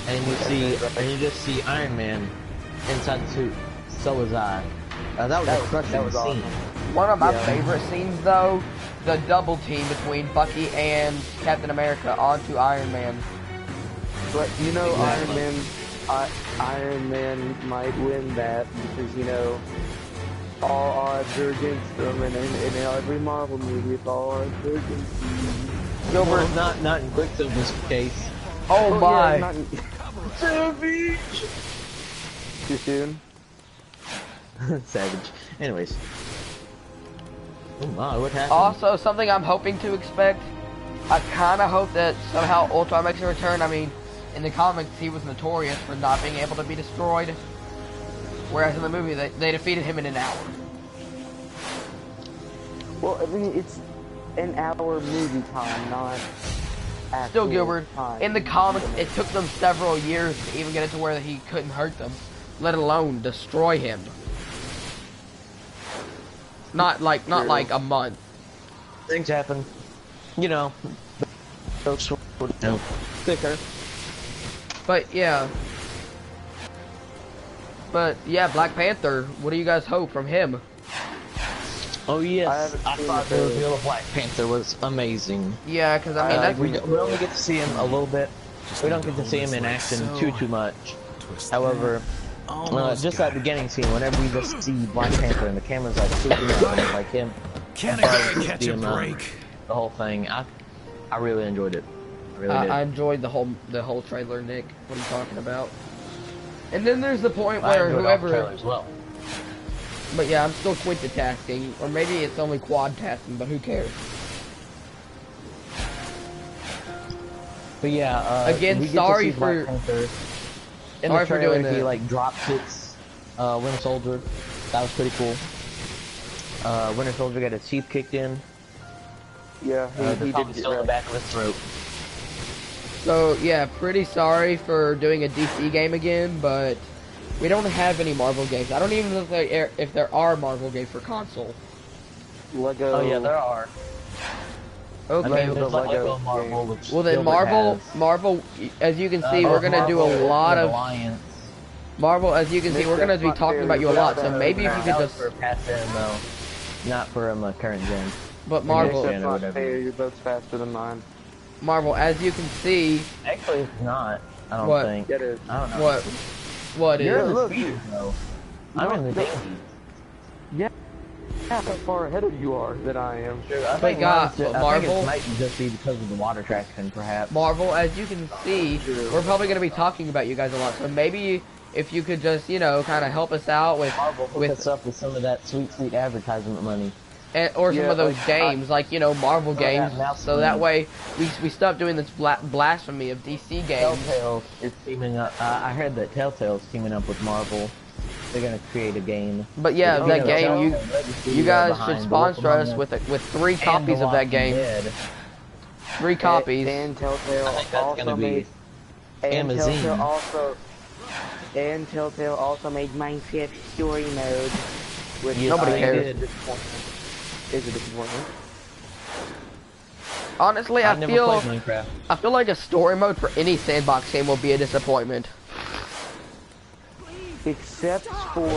S2: and you just see Iron Man inside the suit. So was I. That was a crushing
S3: that was
S2: scene.
S3: awesome.
S1: one of my
S3: Yeah.
S1: favorite scenes, though, the double team between Bucky and Captain America onto Iron Man.
S3: But
S2: Exactly.
S3: Iron Man might win that because all odds are against him, and in every Marvel movie, it's all odds are against him.
S1: Gilbert,
S2: Not in Quicksilver's case.
S1: oh my.
S3: Yeah, not Savage. Too soon.
S2: Savage. Anyways. Oh my, what happened?
S1: Also, something I'm hoping to expect, I kind of hope that somehow Ultron makes a return. I mean, in the comics, he was notorious for not being able to be destroyed, whereas in the movie, they defeated him in an hour.
S3: Well, I mean, it's an hour movie time, not actual
S1: Still, Gilbert,
S3: time.
S1: in the comics, it took them several years to even get it to where he couldn't hurt them, let alone destroy him. Not like a month.
S2: Things happen. No.
S3: Thicker.
S1: But yeah. But yeah, Black Panther. What do you guys hope from him?
S2: Oh yes,
S3: I
S2: I
S3: haven't
S2: thought
S3: seen
S2: the
S3: the
S2: reveal of Black Panther was amazing.
S1: Yeah, because I mean, that's,
S2: We only get to see him a little bit. We don't get to see him in action too much. However, just that beginning scene, whenever we just see Black Panther and the camera's like swooping up and it's like him,
S4: Can a guy catch a break?
S2: the whole thing, I really enjoyed it. I really did.
S1: I enjoyed the whole trailer, Nick. What are you talking about? And then there's the point
S2: I
S1: where
S2: enjoyed all the
S1: whoever.
S2: trailer as well.
S1: But yeah, I'm still quinta-tasking, or maybe it's only quad-tasking, but who cares?
S2: But yeah,
S1: Again,
S2: we get
S1: sorry
S2: to see Black
S1: for-
S2: Panther. In
S1: sorry
S2: the
S1: for
S2: trailer,
S1: doing
S2: he
S1: that.
S2: like drops his Winter Soldier. That was pretty cool. Winter Soldier got his teeth kicked in.
S3: Yeah,
S2: The
S3: he
S2: tongue
S3: did
S2: still in the back of his throat.
S1: So yeah, pretty sorry for doing a DC game again, but we don't have any Marvel games. I don't even know if there are Marvel games for console.
S3: Lego.
S2: Oh yeah, there are.
S1: Okay.
S2: I mean, there's like
S3: Lego
S2: Lego Marvel, which
S1: Well then,
S2: Gilbert has.
S1: Marvel, as you can see, we're gonna do a
S2: Marvel
S1: lot of
S2: Alliance.
S1: Marvel. As you can see,
S3: Nick,
S1: we're gonna
S3: that's
S1: be
S3: not
S1: talking
S3: fair.
S1: about you a
S3: You
S1: lot.
S3: got
S1: So
S3: that.
S1: maybe if you could
S2: That was
S1: just,
S2: for past gen though, not for current gen.
S1: but
S3: Nick,
S1: Marvel,
S2: Yeah,
S3: that's
S2: or
S3: not
S2: whatever.
S3: fair. Your boat's faster than mine.
S1: Marvel, as you can see,
S2: Actually, it's not. I don't
S1: What?
S2: think.
S3: Get it.
S2: I don't know.
S1: what
S2: You're in
S1: is?
S2: the
S3: look,
S2: speeders though. I'm in the
S3: no.
S2: dinghy.
S3: Yeah, how far ahead of you are than I am.
S2: I think
S1: God,
S2: mine's just, I
S1: Marvel-
S2: think it might just be because of the water traction, perhaps.
S1: Marvel, as you can see, we're probably gonna be talking about you guys a lot. So maybe if you could just, you know, kind of help us out with
S2: Marvel hook
S1: with
S2: us up with some of that sweet advertisement money.
S1: or some
S3: Yeah,
S1: of those
S3: like,
S1: games, like, you know, Marvel
S2: that
S1: games,
S2: mouse
S1: so that way we stop doing this blasphemy of DC games.
S2: Telltale is teaming up. I heard that Telltale's teaming up with Marvel. They're gonna create a game.
S1: But yeah,
S2: Oh,
S1: that
S2: yeah,
S1: game,
S2: Telltale
S1: you guys
S2: behind
S1: should
S2: Wolf
S1: sponsor
S2: Among
S1: us
S2: Us
S1: with 3
S2: and
S1: copies
S2: The
S1: of that
S2: Walking
S1: game.
S2: Dead.
S1: 3 copies.
S3: And Telltale
S2: I think that's
S3: also
S2: gonna be
S3: made. And
S2: Amazon.
S3: Telltale also made Minecraft Story Mode, which
S2: Yes,
S1: Nobody
S2: they
S1: cares.
S2: did.
S3: is a disappointment.
S1: Honestly,
S2: I never played Minecraft.
S1: I feel like a story mode for any sandbox game will be a disappointment.
S3: Except for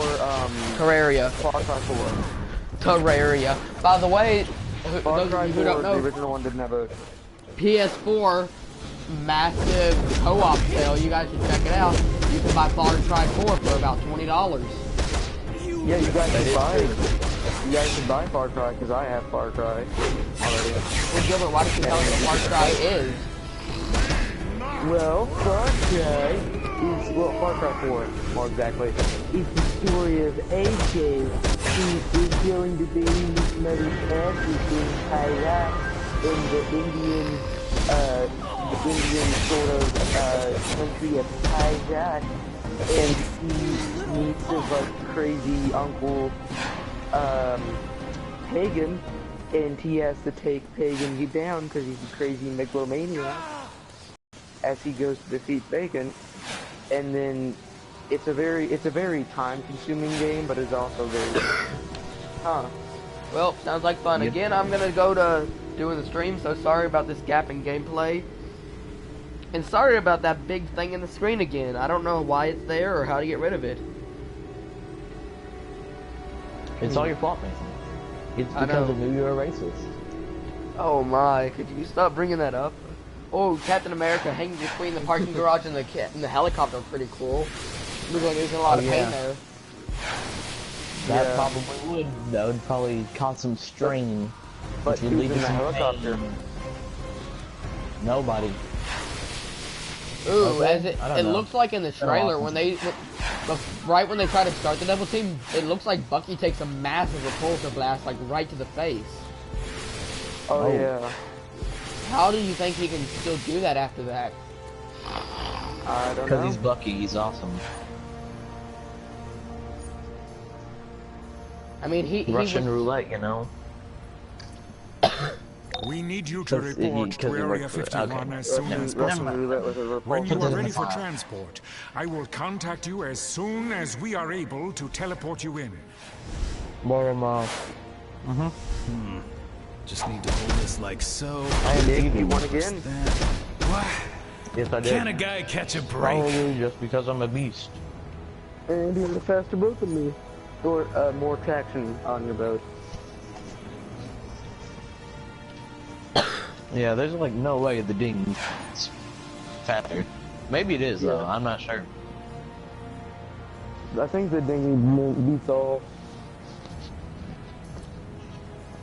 S1: Terraria.
S3: Far Cry 4.
S1: Terraria. By the way,
S3: Far
S1: those of
S3: Cry
S1: you
S3: 4,
S1: who don't
S3: the
S1: know,
S3: original one didn't have a.
S1: PS4 massive co-op sale. You guys should check it out. You can buy Far Cry 4 for about $20.
S3: Yeah, you guys
S2: That
S3: should
S2: is
S3: buy.
S2: true.
S3: You guys should buy Far Cry because I have Far Cry already.
S1: Well, Gilbert, why don't you tell us what Far Cry is?
S3: Well, Far Cry is Far Cry 4, more exactly. Is the story of AJ, who is going to be his mother's ashes in Thailand in the Indian sort of country of Thailand, and he meets his like crazy uncle, Pagan, and he has to take Pagan down because he's a crazy megalomaniac as he goes to defeat Bacon. And then it's a very time consuming game, but it's also very
S1: Well, sounds like fun.
S2: Yep.
S1: Again, I'm gonna go to doing the stream, so sorry about this gap in gameplay. And sorry about that big thing in the screen again. I don't know why it's there or how to get rid of it.
S2: It's all your fault, Mason. It's
S1: I
S2: because
S1: know.
S2: of you're a racist.
S1: Oh my, could you stop bringing that up? Oh, Captain America hanging between the parking garage and the helicopter, pretty cool. Looks like there's a lot
S2: Oh,
S1: of
S2: yeah.
S1: pain there.
S2: That
S3: Yeah.
S2: probably would. That would probably cause some strain.
S3: But
S2: which would
S3: who's
S2: lead
S3: in
S2: to
S3: the
S2: some
S3: helicopter?
S2: pain. Nobody.
S1: Ooh,
S2: Okay,
S1: as it
S2: I don't
S1: it
S2: know.
S1: looks like in the trailer
S2: awesome.
S1: when right when they try to start the double team, it looks like Bucky takes a massive repulsor blast like right to the face.
S3: Oh,
S2: Oh.
S3: yeah.
S1: How do you think he can still do that after that?
S3: I don't
S2: Because
S3: know.
S2: he's Bucky, he's awesome.
S1: I mean, he
S2: Russian
S1: was,
S2: roulette, you know.
S4: We need you to
S2: 'Cause
S4: report
S2: he
S4: to Area
S2: works for-
S4: 51
S2: okay.
S4: as soon as
S3: Russian
S4: possible.
S3: roulette with a
S4: When you
S3: repulsor.
S4: are
S2: Put it in
S4: ready
S2: the
S4: for
S2: file.
S4: transport, I will contact you as soon as we are able to teleport you in.
S3: More
S5: Just need to hold this like so.
S3: Hey, Nick, you won again?
S5: That. What?
S2: Yes, I did.
S5: Can a guy catch a break?
S2: Probably just because I'm a beast.
S3: And you have a faster boat than me. Or more traction on your boat.
S2: Yeah, there's like no way the dinghy's faster. Maybe it is though.
S3: Yeah.
S2: I'm not sure.
S3: I think the dinghy beats all.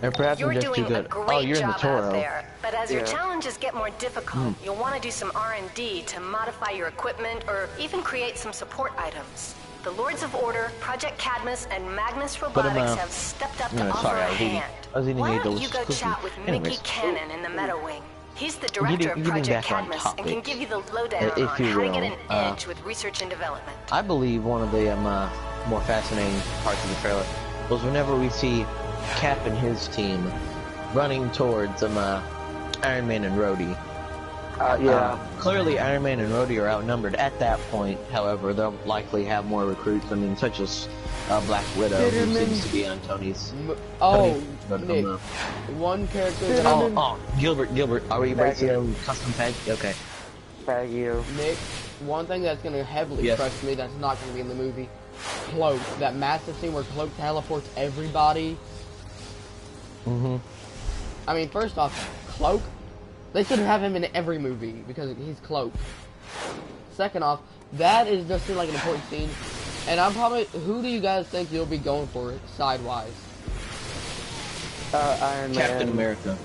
S2: Or perhaps
S6: You're
S2: I'm just too
S6: doing a
S2: good.
S6: great
S2: Oh, you're in the
S6: job
S2: Toro.
S6: out there, but as your
S3: Yeah.
S6: challenges get more difficult, you'll want to do some R&D to modify your equipment or even create some support items. The Lords of Order, Project Cadmus, and Magnus Robotics have stepped up to
S2: no,
S6: offer
S2: sorry,
S6: a
S2: I was eating-
S6: hand.
S2: I was eating
S6: Why
S2: a
S6: don't you
S2: delicious
S6: go
S2: cookie.
S6: chat with
S2: Anyways.
S6: Mickey Cannon in the Meta Wing? He's the
S2: Getting-
S6: director of
S2: getting
S6: Project
S2: back on
S6: Cadmus and can
S2: topic,
S6: give you the lowdown
S2: if
S6: on
S2: you
S6: how to get
S2: will,
S6: an edge with research and development.
S2: I believe one of the more fascinating parts of the trailer was whenever we see Cap and his team running towards Iron Man and Rhodey.
S3: Yeah.
S2: Clearly, Iron Man and Rhodey are outnumbered at that point. However, they'll likely have more recruits. I mean, such as Black Widow, who seems to be on Tony's.
S1: Oh,
S2: but,
S1: Nick, one character that
S2: Oh, Gilbert, are we racing a custom tag? Okay.
S3: Tag you.
S1: Nick, one thing that's gonna heavily
S2: Yes.
S1: impress me that's not gonna be in the movie, Cloak. That massive scene where Cloak teleports everybody.
S2: Mm-hmm.
S1: I mean, first off, Cloak, they should have him in every movie because he's Cloak. Second off, that is just seems like an important scene. And I'm probably, who do you guys think you'll be going for side-wise?
S3: Iron Man.
S2: Captain America.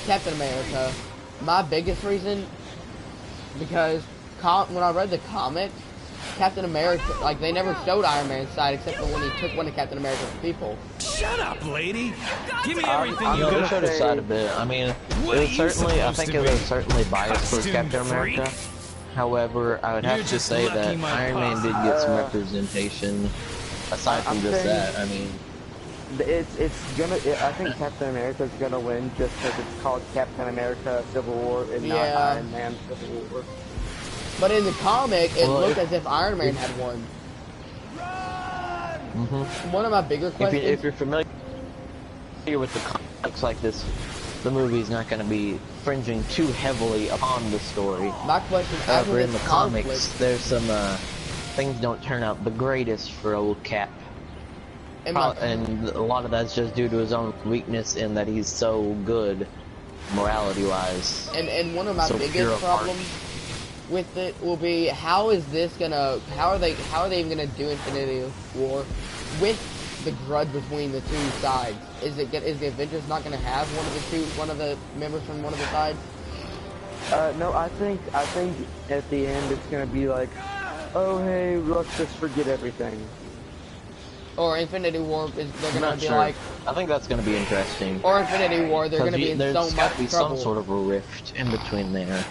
S1: Captain America. My biggest reason, because when I read the comics, Captain America, like, they never showed Iron Man's side except for when he took one of Captain America's people.
S5: Shut up, lady. Give me everything
S3: I'm
S5: you
S3: gonna
S2: They
S5: got.
S2: showed his side a bit. I mean,
S5: What
S2: it
S5: are
S2: was
S5: you
S2: certainly, I
S5: supposed
S2: think
S5: to
S2: it was
S5: be?
S2: certainly biased towards
S5: Costume
S2: Captain
S5: freak?
S2: America. However, I would
S5: You're
S2: have to
S5: just
S2: say
S5: lucky
S2: that
S5: my
S2: Iron Man did get some representation. Aside from
S3: I'm
S2: just
S3: saying-
S2: that, I mean,
S3: I think Captain America's gonna win just because it's called Captain America Civil War and not
S1: Yeah.
S3: Iron Man Civil War.
S1: But in the comic, it
S2: Well,
S1: looked
S2: if-
S1: as if Iron Man had won.
S2: mhm.
S1: One of my bigger questions...
S2: If you're familiar with the comics like this, the movie's not going to be fringing too heavily upon the story.
S1: My question, after
S2: However, in
S1: this
S2: the
S1: conflict,
S2: comics, there's some things don't turn out the greatest for old Cap. And a lot of that's just due to his own weakness in that he's so good, morality-wise.
S1: and one of my
S2: So pure
S1: biggest
S2: of heart.
S1: problems with it will be how is this gonna how are they even gonna do Infinity War with the grudge between the two sides? Is the Avengers not gonna have one of the members from one of the sides?
S3: No, I think at the end it's gonna be like, oh hey, let's just forget everything.
S1: Or Infinity War is they're
S2: I'm
S1: gonna
S2: not
S1: be
S2: sure.
S1: like,
S2: I think that's going to be interesting.
S1: or Infinity War they're gonna be in
S2: there's
S1: so
S2: got
S1: much
S2: to be
S1: trouble.
S2: some sort of a rift in between there.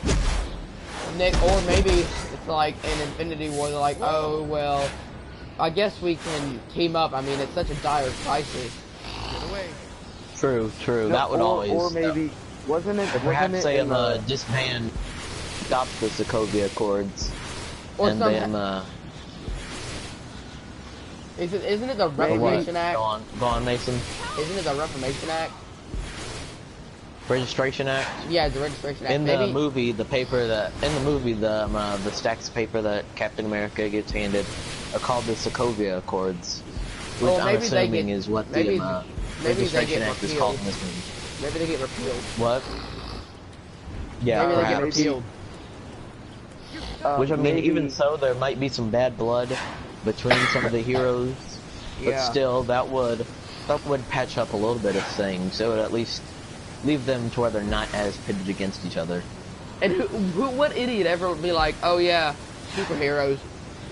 S1: Nick, or maybe it's like in Infinity War they're like, oh well, I guess we can team up. I mean, it's such a dire crisis.
S2: True.
S3: No,
S2: That would always.
S3: Or maybe wasn't it?
S2: perhaps
S3: wasn't
S2: they
S3: it in the,
S2: disband, stop the Sokovia Accords,
S1: Or
S2: and
S1: some,
S2: then
S1: isn't it the
S2: what?
S1: Reformation Act?
S2: Go on, Mason.
S1: Isn't it the Reformation Act?
S2: Registration Act.
S1: Yeah, the Registration Act.
S2: In
S1: Maybe,
S2: the movie, the stacks of paper that Captain America gets handed are called the Sokovia Accords, which
S1: Well,
S2: I'm
S1: maybe they
S2: assuming
S1: get-
S2: is what
S1: maybe-
S2: the
S1: maybe they
S2: Registration
S1: get
S2: Act is
S1: repealed.
S2: called in this movie.
S1: maybe they get repealed.
S2: What? Yeah,
S1: Maybe they get
S2: perhaps.
S1: repealed.
S2: Which I mean,
S3: maybe-
S2: even so, there might be some bad blood between some of the heroes, but
S1: Yeah.
S2: still, that would patch up a little bit of things. So it would at least leave them to where they're not as pitted against each other.
S1: And what idiot ever would be like, oh yeah, superheroes,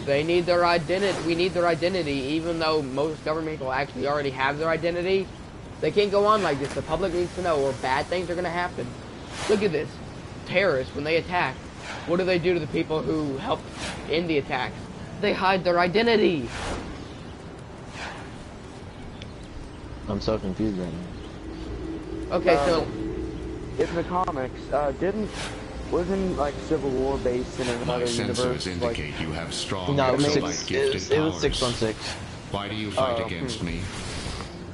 S1: they need their identity. We need their identity, even though most government people actually already have their identity. They can't go on like this. The public needs to know, or bad things are going to happen. Look at this. Terrorists, when they attack, what do they do to the people who helped end the attacks? They hide their identity.
S2: I'm so confused right now.
S1: Okay, so
S3: in the comics, wasn't like Civil War based in
S7: My
S3: another
S7: sensors
S3: universe?
S7: indicate you have strong
S2: No, it was
S7: exolite
S2: six.
S7: gifted
S2: It was
S7: powers.
S2: 616.
S7: Why do you fight against me?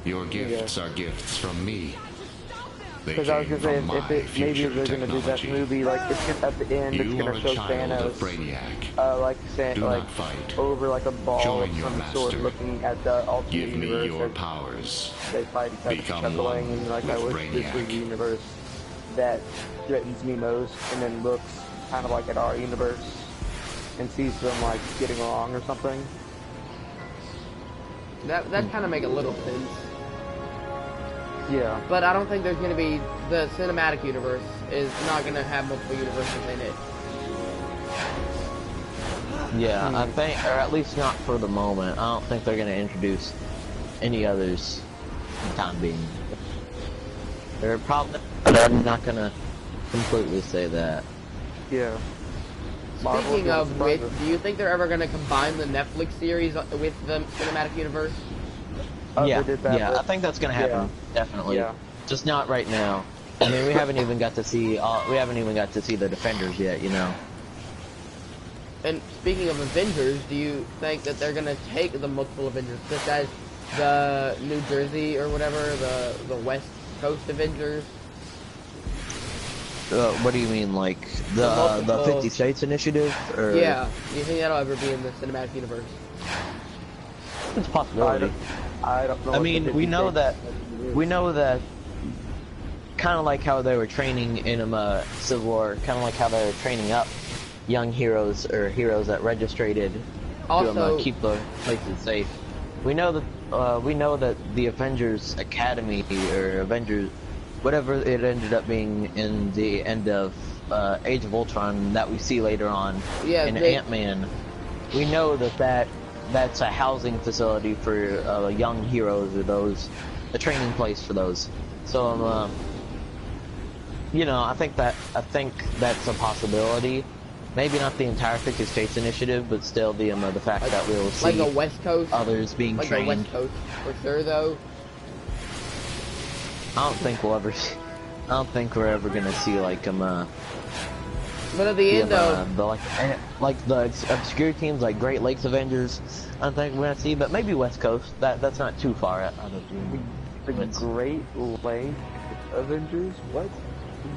S7: Your gifts are gifts from me. They
S3: Because I was
S7: came
S3: gonna say,
S7: from my
S3: maybe
S7: future
S3: they're gonna do that
S7: technology.
S3: movie, like it's just at the end, it's
S7: You
S3: gonna
S7: are a
S3: show
S7: child of
S3: Thanos,
S7: Brainiac.
S3: like
S7: Do
S3: like
S7: not fight.
S3: over like a ball
S7: Join
S3: of
S7: your
S3: some sort,
S7: master.
S3: looking at the alternate
S7: Give me
S3: universe.
S7: your
S3: as
S7: powers.
S3: they fight each other,
S7: Become
S3: chuckling,
S7: one
S3: and like I
S7: with
S3: wish this was
S7: Brainiac.
S3: the universe that threatens me most, and then looks kind of like at our universe and sees them like getting along or something.
S1: That kind of make a little sense.
S3: Yeah.
S1: But I don't think there's going to be, the cinematic universe is not going to have multiple universes in it.
S2: Yeah, I think, or at least not for the moment. I don't think they're going to introduce any others for the time being. They're probably, I'm not going to completely say that.
S3: Yeah.
S1: Speaking of which, do you think they're ever going to combine the Netflix series with the cinematic universe?
S2: Yeah,
S3: they did that
S2: yeah,
S3: with-
S2: I think that's going to happen, definitely.
S3: Yeah.
S2: Just not right now. I mean, we haven't even got to see the Defenders yet, you know.
S1: And speaking of Avengers, do you think that they're going to take the multiple Avengers, such as the New Jersey or whatever, the West Coast Avengers?
S2: What do you mean, like the
S1: multiple-
S2: 50 States Initiative? Or...
S1: Yeah. Do you think that'll ever be in the cinematic universe?
S2: It's a possibility.
S3: I don't know.
S2: I
S3: what
S2: mean,
S3: the
S2: we know
S3: 50
S2: that, kind of like how they were training in Civil War, kind of like how they were training up young heroes or heroes that registered
S1: Also-
S2: to keep the places safe. We know that the Avengers Academy or Avengers, whatever it ended up being in the end of Age of Ultron that we see later on in Ant-Man, we know that's a housing facility for young heroes or a training place for those. So, you know, I think that's a possibility. Maybe not the entire 50 States Initiative, but still the fact that we will see
S1: Like the West Coast?
S2: others being
S1: Like
S2: trained.
S1: the West Coast, for sure, though.
S2: I don't think we're ever gonna see like
S1: But at the end of...
S2: the obscure teams like Great Lakes Avengers. I don't think we're gonna see, but maybe West Coast. That's not too far out of
S3: The Great Lake Avengers? What?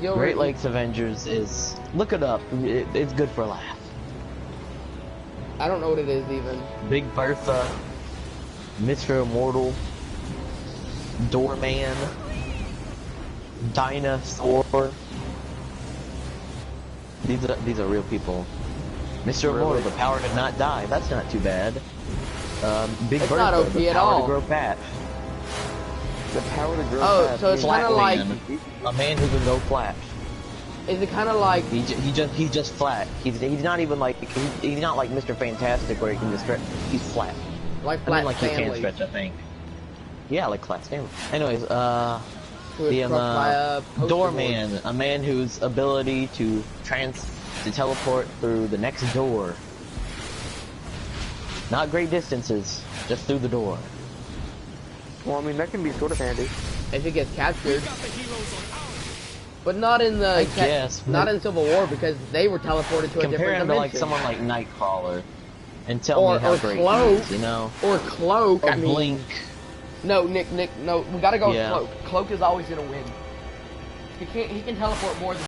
S2: Great Lakes Avengers is, look it up. It's good for a laugh.
S1: I don't know what it is, even.
S2: Big Bertha, Mr. Immortal, Doorman, Dinosaur. These are real people. Mr. Immortal, the power to not die. That's not too bad. Big
S1: It's
S2: Bertha,
S1: not OP
S2: the
S1: at
S2: power
S1: all.
S2: to grow fat.
S3: The power to grow
S1: Oh,
S3: fat.
S1: so it's kind of like...
S2: A man who can go flat.
S1: Is it kind of like...
S2: He's just flat. He's not even like he's not like Mr. Fantastic where he can just stretch. He's flat.
S1: Like
S2: I
S1: Flat
S2: mean, like he
S1: Stanley?
S2: can stretch, I think. Yeah, like Flat Stanley. Anyways,
S1: Who was struck by a poster
S2: Doorman,
S1: board.
S2: a man whose ability to teleport through the next door. Not great distances, just through the door.
S3: Well, I mean, that can be sort of handy.
S1: If it gets captured. But not in the...
S2: I guess.
S1: Not in Civil War, because they were teleported to a
S2: Compare
S1: different
S2: him to like
S1: dimension.
S2: someone like Nightcrawler, and tell me how great he
S1: Cloak,
S2: is, you know?
S1: Or Cloak,
S2: Or
S1: I mean...
S2: Blink.
S1: No, Nick, no, we gotta go
S2: Yeah.
S1: with Cloak. Cloak is always gonna win. He can teleport more than...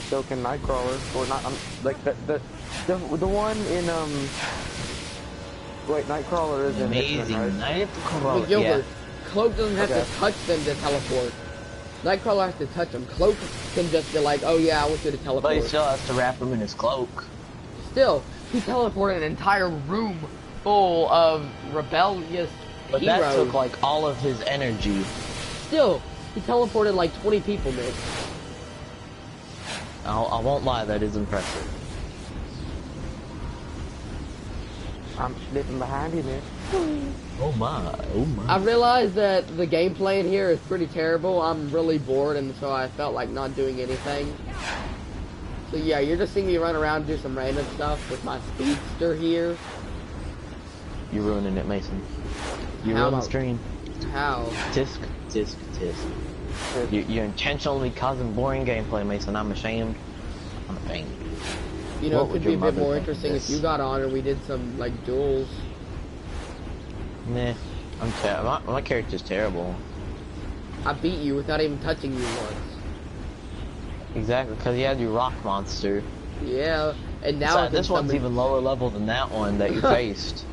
S3: So can Nightcrawler, or not? Like the one in Wait, Nightcrawler is in
S2: Amazing
S3: X-Men, right?
S2: Nightcrawler.
S1: But Gilbert,
S2: Yeah.
S1: Cloak doesn't have
S3: Okay.
S1: to touch them to teleport. Nightcrawler has to touch them. Cloak can just be like, oh yeah, I want you to teleport.
S2: But he still has to wrap him in his cloak.
S1: Still, he teleported an entire room full of rebellious
S2: But
S1: heroes.
S2: that took like all of his energy.
S1: Still, he teleported like 20 people, Nick.
S2: I won't lie, that is impressive.
S3: I'm slipping behind you, man.
S2: Oh my, oh my.
S1: I realized that the gameplay in here is pretty terrible. I'm really bored, and so I felt like not doing anything. So yeah, you're just seeing me run around and do some random stuff with my speedster here.
S2: You're ruining it, Mason. You
S1: How
S2: ruined the
S1: about-
S2: stream.
S1: How?
S2: Tisk, tisk, tisk. You're intentionally causing boring gameplay, Mason. I'm ashamed. I'm ashamed.
S1: You know,
S2: What
S1: it
S2: would
S1: could be a
S2: your
S1: bit
S2: mother
S1: more
S2: think of
S1: interesting if
S2: this?
S1: you got on and we did some, like, duels.
S2: Nah, my character's terrible.
S1: I beat you without even touching you once.
S2: Exactly, because you had your rock monster.
S1: Yeah, and now I
S2: Besides,
S1: can
S2: this one's
S1: summon-
S2: even lower level than that one that you faced.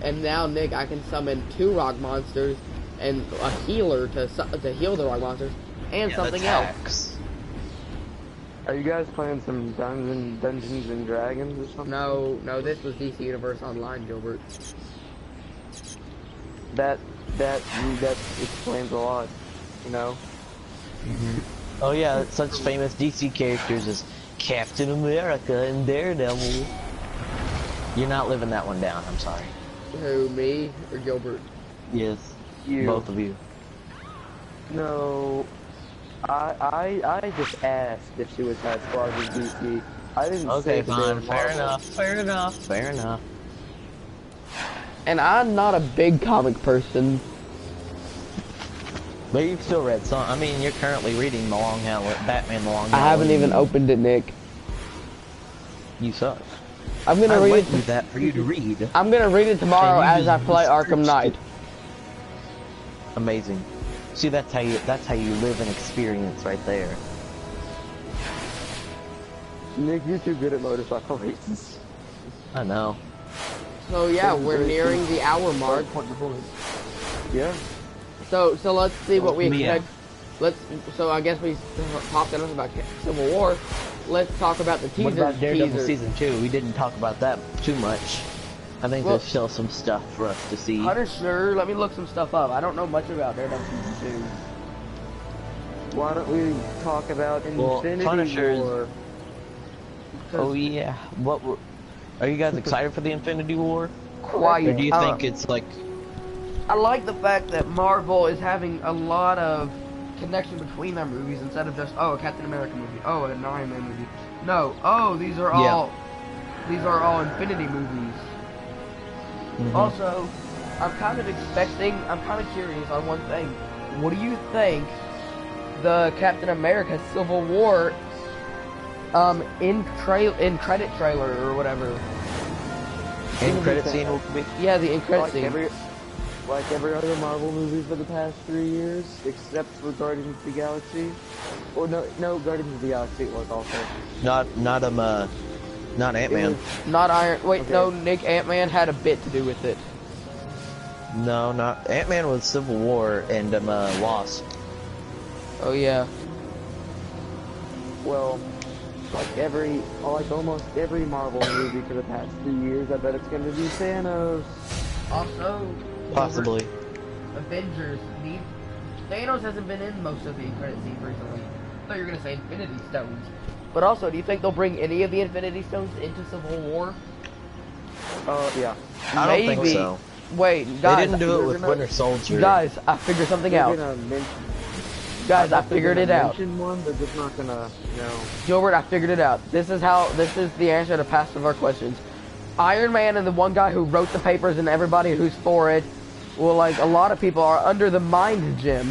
S1: And now, Nick, I can summon 2 rock monsters and a healer to heal the rock monsters, and something else.
S2: else.
S3: Are you guys playing some Dungeons and Dragons or something?
S1: No, this was DC Universe Online, Gilbert.
S3: That explains a lot, you know?
S2: Oh yeah, such famous DC characters as Captain America and Daredevil. You're not living that one down, I'm sorry.
S1: Who, me or Gilbert?
S2: Yes,
S3: You.
S2: both of you.
S3: No, I just asked if Suicide Squad was DC. I didn't
S2: Okay,
S3: say that they
S2: fine,
S3: were
S2: fair
S3: Marvel.
S2: fair enough.
S1: And I'm not a big comic person.
S2: But you've still read some. I mean, you're currently reading Batman The Long
S1: I haven't
S2: Halloween.
S1: even opened it, Nick.
S2: You suck.
S1: I'm gonna
S2: I
S1: read
S2: went
S1: it.
S2: through that for you to read.
S1: I'm gonna read it tomorrow
S2: And you
S1: as I
S2: just
S1: play
S2: researched
S1: Arkham Knight.
S2: it. Amazing. See, that's how you live and experience right there.
S3: Nick, you're too good at motorcycle races.
S2: I know.
S1: So yeah, we're nearing the hour mark.
S3: Yeah.
S1: So let's see what we
S2: Yeah.
S1: expect. So I guess we talked enough about Civil War. Let's talk about the
S2: What
S1: teaser.
S2: about Daredevil
S1: teaser.
S2: Season 2? We didn't talk about that too much. I think
S1: Well-
S2: there's still some stuff for us to see.
S1: Punisher, let me look some stuff up. I don't know much about Daredevil Season
S3: Why don't we talk about
S2: Well,
S3: Infinity
S2: Punisher's-
S3: War?
S1: 2.
S2: Oh yeah. Are you guys excited for the Infinity War?
S1: Quiet.
S2: Or do you think it's like...
S1: I like the fact that Marvel is having a lot of connection between their movies instead of just a Captain America movie, an Iron Man movie. No, these are all Infinity movies. Also, I'm kind of curious on one thing. What do you think the Captain America Civil War in credit trailer or whatever?
S2: End credit scene will be...
S1: Yeah, the end credit
S3: Like
S1: scene.
S3: like every other Marvel movie for the past 3 years, except for Guardians of the Galaxy. Or no, Guardians of the Galaxy it was also.
S2: Not Ant-Man.
S1: Not Iron. Wait,
S3: Okay.
S1: no. Nick, Ant-Man had a bit to do with it.
S2: No, not... Ant-Man was Civil War and Wasp.
S1: Oh yeah.
S3: Well, like almost every Marvel movie for the past 2 years, I bet it's gonna be Thanos.
S1: Also,
S2: Possibly.
S1: Avengers. Thanos hasn't been in most of the credit scenes recently. I thought you were gonna say Infinity Stones. But also, do you think they'll bring any of the Infinity Stones into Civil War?
S3: Yeah.
S2: I don't think
S1: Maybe.
S2: so.
S1: Wait,
S2: They
S1: guys.
S2: didn't do it
S3: we're
S2: with
S3: gonna-
S2: Winter Soldier.
S1: Guys, I figured something
S3: They're
S1: out.
S3: gonna
S1: Guys, I figured it out.
S3: Mention one, they're just not gonna,
S1: Gilbert, I figured it out. This is the answer to past of our questions. Iron Man and the one guy who wrote the papers and everybody who's for it, well, like, a lot of people are under the Mind Gem.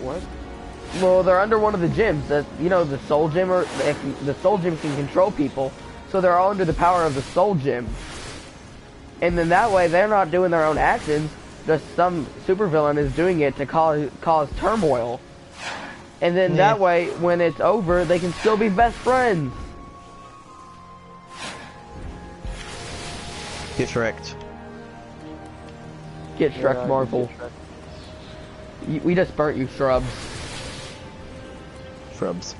S3: What?
S1: Well, they're under one of the gyms. That the Soul Gem, or the Soul Gem can control people, so they're all under the power of the Soul Gem. And then that way, they're not doing their own actions. Just some supervillain is doing it to cause turmoil. And then that way, when it's over, they can still be best friends.
S2: Get Shrek.
S1: Get Shrek, Marvel. We just burnt you, shrubs.
S2: Shrubs.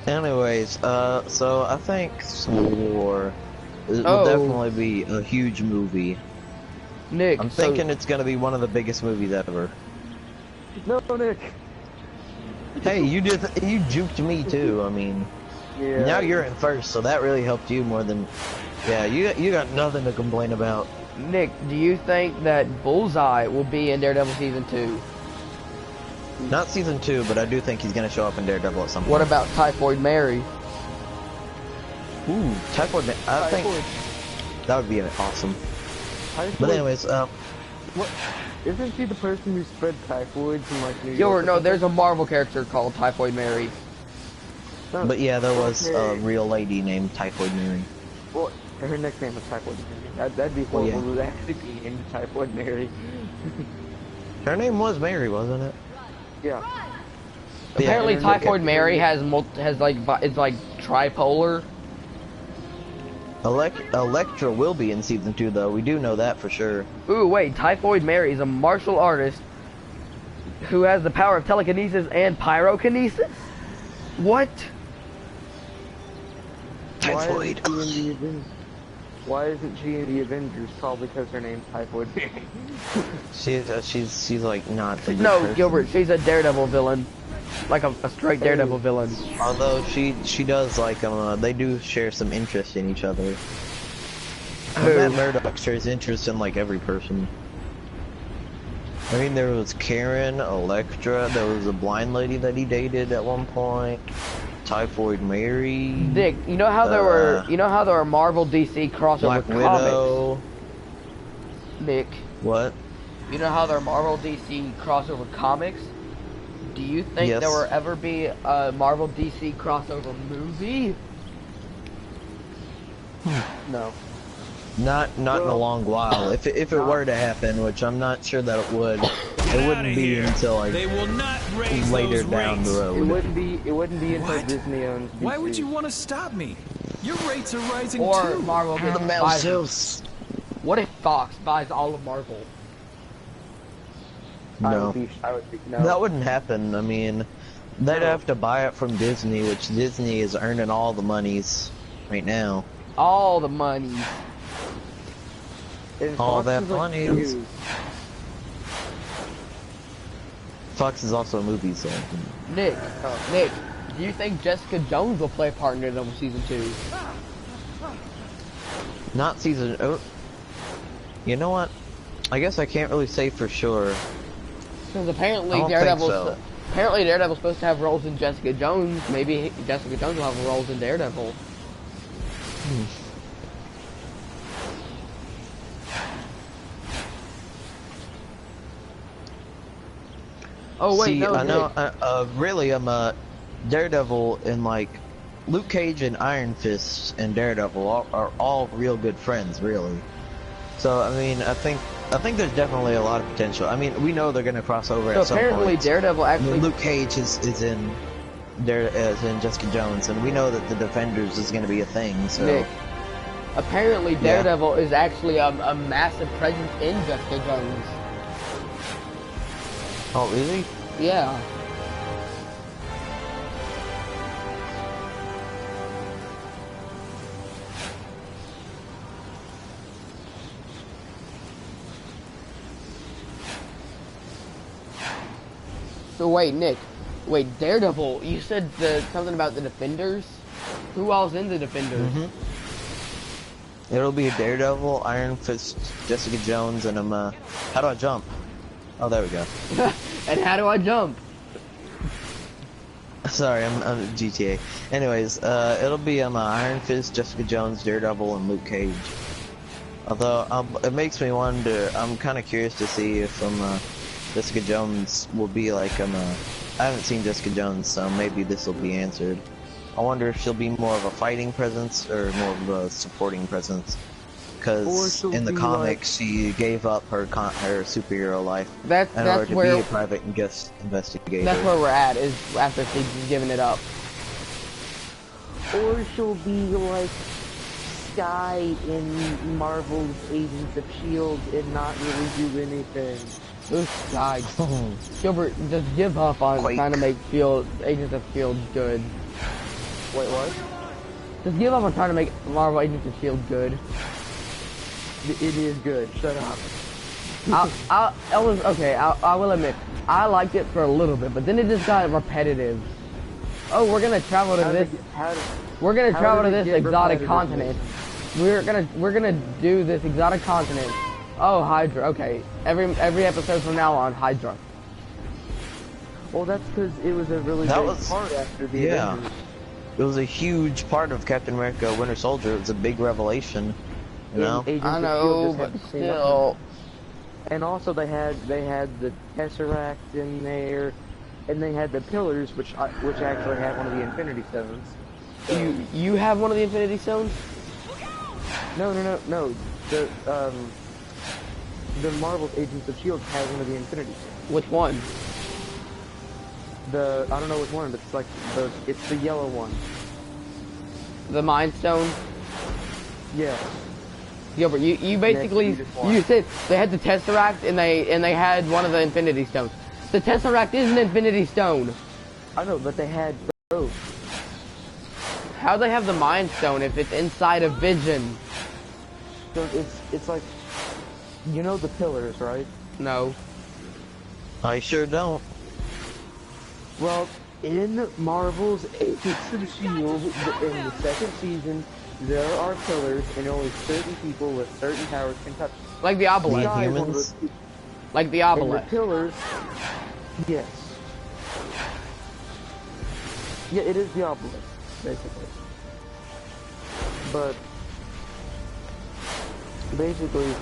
S2: Anyways, so I think Civil War will
S1: Oh.
S2: definitely be a huge movie.
S1: Nick,
S2: I'm
S1: so-
S2: thinking it's gonna be one of the biggest movies ever.
S3: No, Nick.
S2: Hey, you juked me too. I mean,
S3: Yeah.
S2: now you're in first, so that really helped you more than. Yeah, you got nothing to complain about.
S1: Nick, do you think that Bullseye will be in Daredevil Season 2?
S2: Not season 2, but I do think he's gonna show up in Daredevil at some point.
S1: What about Typhoid Mary?
S2: Ooh, Typhoid. I think that would be awesome. But anyways,
S3: What? Isn't she the person who spread typhoid from like New York?
S1: Yo,
S3: or
S1: no,
S3: something?
S1: there's a Marvel character called Typhoid Mary.
S3: No.
S2: but yeah, there was a
S3: Okay.
S2: real lady named Typhoid Mary.
S3: Well, Her next name was Typhoid Mary. That'd be
S2: Well,
S3: horrible
S2: yeah.
S3: to actually be named Typhoid Mary.
S2: Her name was Mary, wasn't it?
S3: Yeah.
S1: Apparently,
S3: and then
S1: Typhoid
S3: the-
S1: Mary has it's like tripolar.
S2: Electra will be in season 2, though. We do know that for sure.
S1: Ooh, wait, Typhoid Mary is a martial artist who has the power of telekinesis and pyrokinesis? What?
S2: Typhoid.
S3: Why isn't she in the Avengers? Probably because her name's Typhoid Mary.
S2: She's like not a good
S1: No,
S2: person.
S1: Gilbert, she's a Daredevil villain. Like a straight Daredevil villain.
S2: Although she does like they do share some interest in each other.
S1: Who?
S2: Matt Murdock shares interest in like every person. I mean, there was Karen, Electra, there was a blind lady that he dated at one point, Typhoid Mary,
S1: Dick, you know how there were Marvel DC crossover
S2: Black
S1: comics?
S2: Widow.
S1: Nick,
S2: What?
S1: you know how there are Marvel DC crossover comics? Do you think
S2: Yes.
S1: there will ever be a Marvel DC crossover movie?
S3: No.
S2: Not in a long while. If it were to happen, which I'm not sure that it would,
S5: Get
S2: it
S5: outta
S2: wouldn't be
S5: here.
S2: until like
S5: They will not raise
S2: later
S5: those
S2: down the
S5: rates.
S2: road.
S3: It wouldn't be until
S5: What?
S3: Disney owns
S5: Why would
S3: DC.
S5: you want to stop me? Your rates are rising
S1: Or
S5: too.
S1: Marvel
S2: The
S1: gets buys-
S2: Mouse.
S1: What if Fox buys all of Marvel?
S2: No.
S3: I would be no.
S2: That wouldn't happen. I mean, they'd have to buy it from Disney, which Disney is earning all the monies right now.
S1: All the money.
S3: And
S2: all
S3: Fox
S2: that
S3: is, like,
S2: money.
S3: huge.
S2: Fox is also a movie, so
S1: Nick, Nick, do you think Jessica Jones will play a part in Daredevil season 2?
S2: not season. Oh, you know what? I guess I can't really say for sure.
S1: Because
S2: I
S1: apparently
S2: don't
S1: Daredevil's
S2: think so.
S1: supposed to have roles in Jessica Jones. Maybe Jessica Jones will have roles in Daredevil. Oh wait,
S2: See,
S1: no,
S2: I know.
S1: Nick.
S2: Really, Daredevil and like Luke Cage and Iron Fist and Daredevil are all real good friends, really. So I mean, I think there's definitely a lot of potential. I mean, we know they're gonna cross over
S1: So
S2: at some
S1: apparently
S2: point.
S1: Daredevil
S2: I mean,
S1: actually.
S2: Luke Cage is in Jessica Jones, and we know that the Defenders is gonna be a thing. So
S1: Nick. Apparently
S2: Yeah.
S1: Daredevil is actually a massive presence in Jessica Jones.
S2: oh, is he?
S1: Yeah. So wait, Nick. Wait, Daredevil, you said something about the Defenders? Who all's in the Defenders?
S2: It'll be Daredevil, Iron Fist, Jessica Jones, and how do I jump? Oh, there we go.
S1: And how do I jump?
S2: Sorry, I'm GTA. Anyways, it'll be Iron Fist, Jessica Jones, Daredevil, and Luke Cage. Although it makes me wonder. I'm kind of curious to see if Jessica Jones will be like I haven't seen Jessica Jones, so maybe this will be answered. I wonder if she'll be more of a fighting presence or more of a supporting presence.
S3: Or
S2: Because
S3: she'll
S2: in the
S3: be
S2: comics, she gave up her superhero life
S1: That's
S2: in order to
S1: where
S2: be a private investigator.
S1: that's where we're at, is after she's giving it up.
S3: Or she'll be like Sky in Marvel's Agents of S.H.I.E.L.D. and not really do anything.
S1: This guy, Gilbert, just give up on
S2: Quake.
S1: trying to make Agents of S.H.I.E.L.D. good.
S3: Wait, what?
S1: Just give up on trying to make Marvel Agents of S.H.I.E.L.D. good.
S3: It is good. Shut up.
S1: I will admit, I liked it for a little bit, but then it just got repetitive. Oh, we're gonna travel to this. We're gonna
S3: how
S1: travel to
S3: did it
S1: this
S3: get
S1: exotic
S3: repetitive?
S1: continent. We're gonna do this exotic continent. Oh, Hydra. Okay, every episode from now on, Hydra.
S3: Well, that's because it was a really
S2: That
S3: big
S2: was-
S3: part after the
S2: yeah.
S3: Avengers.
S2: It was a huge part of Captain America: Winter Soldier. It was a big revelation. You know?
S3: And Agents
S1: I
S3: of
S1: know,
S3: S.H.I.E.L.D.
S1: but
S3: just had to clean up.
S1: still.
S3: And also they had the Tesseract in there, and they had the Pillars, which actually had one of the Infinity Stones.
S1: You have one of the Infinity Stones?
S3: No. The Marvel's Agents of S.H.I.E.L.D. has one of the Infinity Stones.
S1: Which one?
S3: I don't know which one, but it's like it's the yellow one.
S1: The Mind Stone?
S3: Yeah.
S1: Gilbert, you basically, you said they had the Tesseract and they had one of the Infinity Stones. The Tesseract is an Infinity Stone.
S3: I know, but they had both.
S1: How do they have the Mind Stone if it's inside of Vision?
S3: So it's like, you know the pillars, right?
S1: No.
S2: I sure don't.
S3: Well, in Marvel's Agents of S.H.I.E.L.D., in the second season, there are pillars, and only certain people with certain powers can touch them.
S1: Like the Obelisk.
S3: Sky is one of
S2: humans?
S3: those-
S1: Like the
S3: And the
S1: Obelisk.
S3: pillars, yes. Yeah, it is the obelisk, basically. But basically,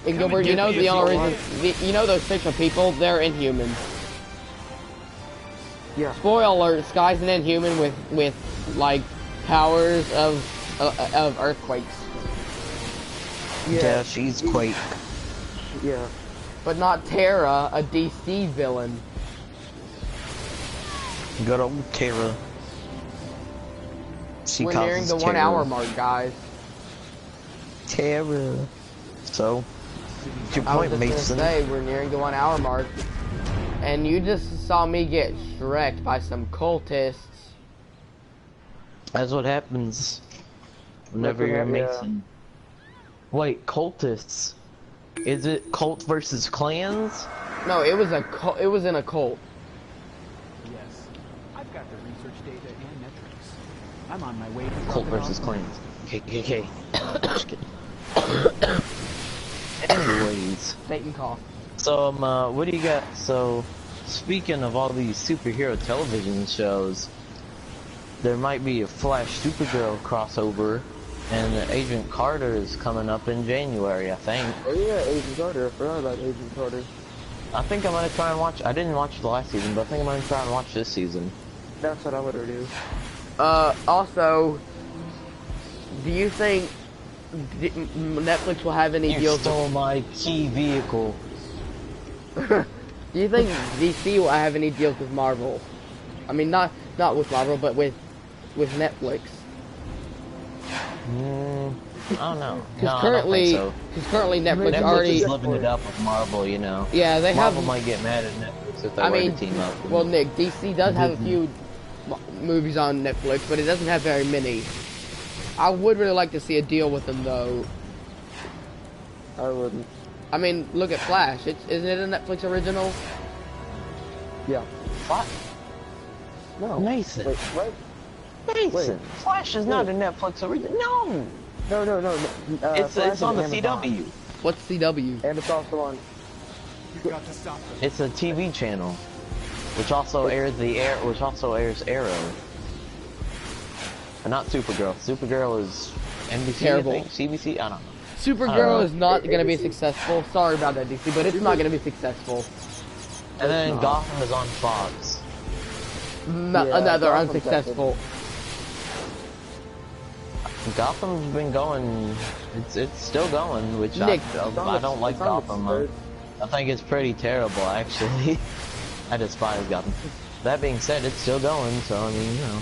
S1: And Gilbert, you know the only reason, you know those fictional people, they're Inhumans.
S3: yeah.
S1: Spoiler alert, Sky's an Inhuman with like powers of earthquakes.
S2: Yeah, she's Quake.
S3: Yeah.
S1: But not Terra, a DC villain.
S2: Good old Terra. She
S1: We're nearing
S2: causes
S1: the 1
S2: terror.
S1: hour mark, guys.
S2: Terror. So, what's your
S1: I was
S2: point,
S1: just gonna
S2: Mason?
S1: say, we're nearing the 1 hour mark. And you just saw me get shreked by some cultists.
S2: That's what happens whenever you're a
S3: Yeah.
S2: Mason. Wait, cultists. Is it cult versus clans?
S1: No, it was it was in a cult.
S5: Yes. I've got the research data and metrics. I'm on my way to
S2: Cult
S5: drop it
S2: versus
S5: off.
S2: clans. KKK. Just kidding. Anyways,
S1: Satan cough.
S2: so what do you got? So, speaking of all these superhero television shows, there might be a Flash Supergirl crossover, and Agent Carter is coming up in January, I think.
S3: Oh yeah, Agent Carter. I forgot about Agent Carter.
S2: I think I'm gonna try and watch. I didn't watch the last season, but I think I'm gonna try and watch this season.
S3: That's what I would do.
S1: Also, do you think Netflix will have any
S2: You
S1: deals
S2: stole my key vehicle.
S1: do you think DC will have any deals with Marvel? I mean, not with Marvel, but with Netflix.
S2: I don't know.
S1: Because
S2: No,
S1: currently,
S2: I don't
S1: Netflix
S2: think so. Netflix
S1: already.
S2: is living it up with Marvel, you know.
S1: Yeah, they
S2: Marvel
S1: have.
S2: might get mad at Netflix if they
S1: I
S2: were
S1: mean,
S2: to team up.
S1: well, Nick, DC does have a few movies on Netflix, but it doesn't have very many. I would really like to see a deal with them, though.
S3: I wouldn't.
S1: I mean, look at Flash. Isn't it a Netflix original?
S3: Yeah.
S2: What?
S3: No.
S2: Mason.
S3: Wait, what?
S2: Mason.
S3: Wait.
S2: Flash is not a Netflix original. No.
S3: No.
S2: It's
S3: Flash
S2: on the
S3: is Amazon.
S2: CW.
S1: What's CW?
S3: And it's also on.
S5: You've got to stop them.
S2: It's a TV channel, which also airs Arrow. But not Supergirl. Supergirl is NBC,
S1: Terrible.
S2: I think. CBC. I don't know.
S1: Supergirl is not going to be
S3: ABC.
S1: successful. Sorry about that, DC, but it's not going to be successful.
S2: And then Gotham is on Fox.
S1: No,
S3: Yeah,
S1: another
S3: Gotham's
S1: unsuccessful.
S2: Gotham's been going. It's still going, which
S1: Nick,
S2: I don't like
S3: it's on
S2: Gotham.
S3: the
S2: I think it's pretty terrible, actually. I despise Gotham. That being said, it's still going, so I mean, you know.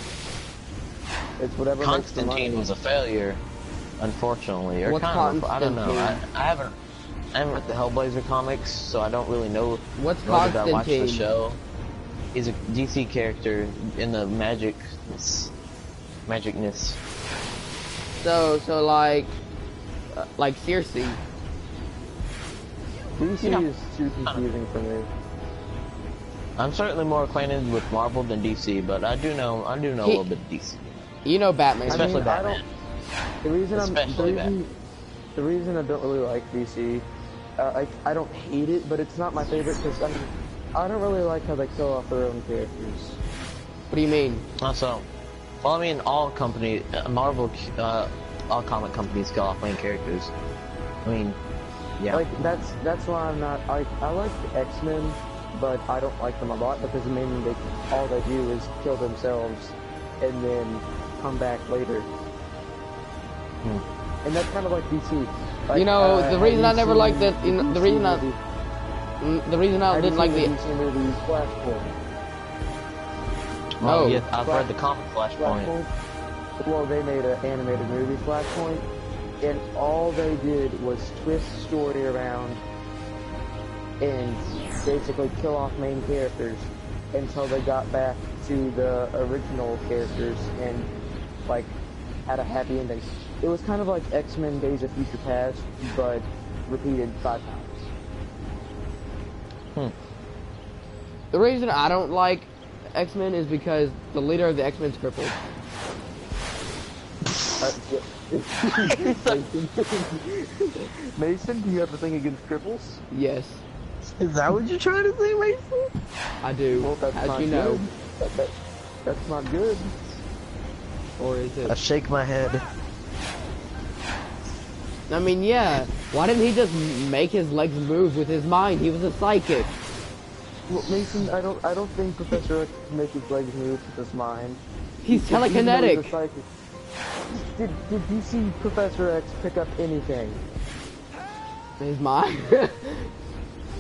S3: It's whatever makes the money.
S2: Constantine was a failure, unfortunately. Or
S1: What's
S2: kind of, I don't know.
S1: Constantine?
S2: I haven't read the Hellblazer comics, so I don't really know.
S1: What's
S2: nor did I watch the
S1: Constantine?
S2: show. He's a DC character in the magicness.
S1: So like Circe.
S3: DC
S2: You know,
S3: is too confusing for me.
S2: I'm certainly more acquainted with Marvel than DC, but I do know a little bit of DC.
S1: You know Batman.
S2: Especially
S3: I
S2: Batman.
S3: The reason
S2: Especially
S3: the reason I don't really like DC, I don't hate it, but it's not my favorite because I don't really like how they kill off their own characters.
S1: What do you mean?
S2: Also, well, I mean, all comic companies kill off main characters. I mean, yeah.
S3: Like that's why I'm not. I like the X-Men, but I don't like them a lot because mainly all they do is kill themselves and then come back later. and that's kind of like DC. Like,
S1: You know, the reason I
S3: have you
S1: never liked
S3: seen
S1: that, you know, the
S3: DC
S1: reason I
S3: have you
S1: didn't like
S3: seen
S1: the,
S3: DC movie Flashpoint.
S2: Oh,
S1: No.
S2: yes, I've read the comic Flashpoint.
S3: Well, they made an animated movie, Flashpoint, and all they did was twist the story around and basically kill off main characters until they got back to the original characters and, like, had a happy ending. It was kind of like X-Men Days of Future Past, but repeated 5 times.
S1: the reason I don't like X-Men is because the leader of the X-Men's crippled.
S3: Mason, do you have a thing against cripples?
S1: Yes,
S2: Is that what you're trying to say, Mason?
S1: I do.
S3: Well, that's
S1: As
S3: not
S1: you know,
S3: good. That's not good.
S1: or is
S2: I
S1: it?
S2: shake my head.
S1: I mean, yeah. Why didn't he just make his legs move with his mind? He was a psychic.
S3: Well, Mason, I don't think Professor X can make his legs move with his mind.
S1: He's
S3: Even though he's a
S1: telekinetic.
S3: psychic. Did you see Professor X pick up anything?
S1: His mind. His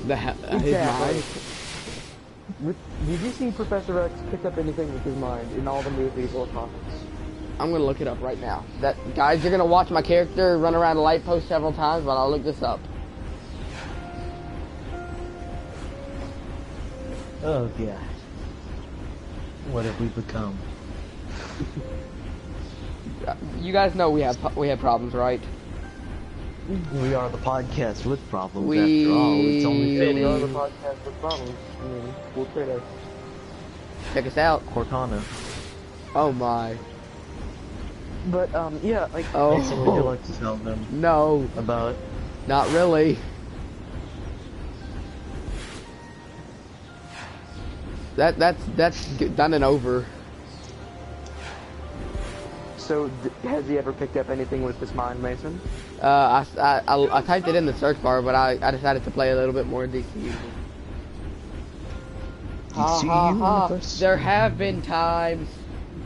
S1: mind.
S3: Did you see Professor X pick up anything with his mind in all the movies or comics?
S1: I'm gonna look it up right now. Guys, you're gonna watch my character run around a light post several times, but I'll look this up.
S2: Oh, God. What have we become?
S1: You guys know we have problems, right?
S2: We are the podcast with problems,
S1: We-
S2: after all. It's only
S3: Yeah, we
S2: fitting.
S3: are the podcast with problems. I mean, we'll trade us.
S1: Check us out.
S2: Cortana.
S1: Oh my.
S3: But, yeah, like,
S2: Mason, would you
S1: Oh
S2: like to tell them
S1: no,
S2: about it?
S1: not really. That's done and over.
S3: so has he ever picked up anything with his mind, Mason?
S1: I typed it in the search bar, but I decided to play a little bit more DC. Ha
S2: DCU
S1: ha ha.
S2: universe?
S1: There have been times,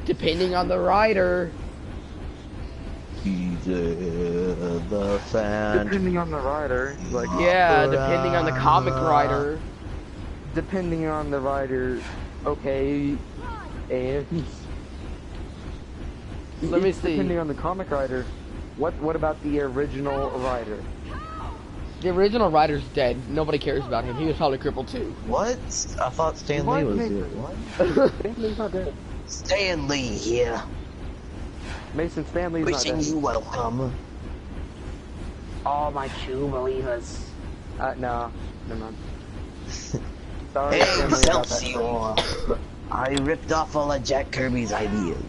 S1: depending on the writer.
S2: He's the fan.
S3: Depending on the writer, like,
S1: Yeah, depending on the comic writer.
S3: depending on the writer, okay, and
S1: Let me
S3: It's
S1: see.
S3: Depending on the comic writer, what about the original writer?
S1: The original writer's dead. Nobody cares about him. He was probably crippled too.
S2: What? I thought Stan Lee was
S3: Mason?
S2: it. What?
S3: Stanley's not dead.
S2: Stan Lee here.
S3: Mason, Stanley's not
S2: Wishing
S3: dead.
S2: you welcome.
S3: All my true believers. No, never mind. Sorry,
S2: Hey,
S3: Stanley, about that.
S2: Excelsior! I ripped off all of Jack Kirby's ideas.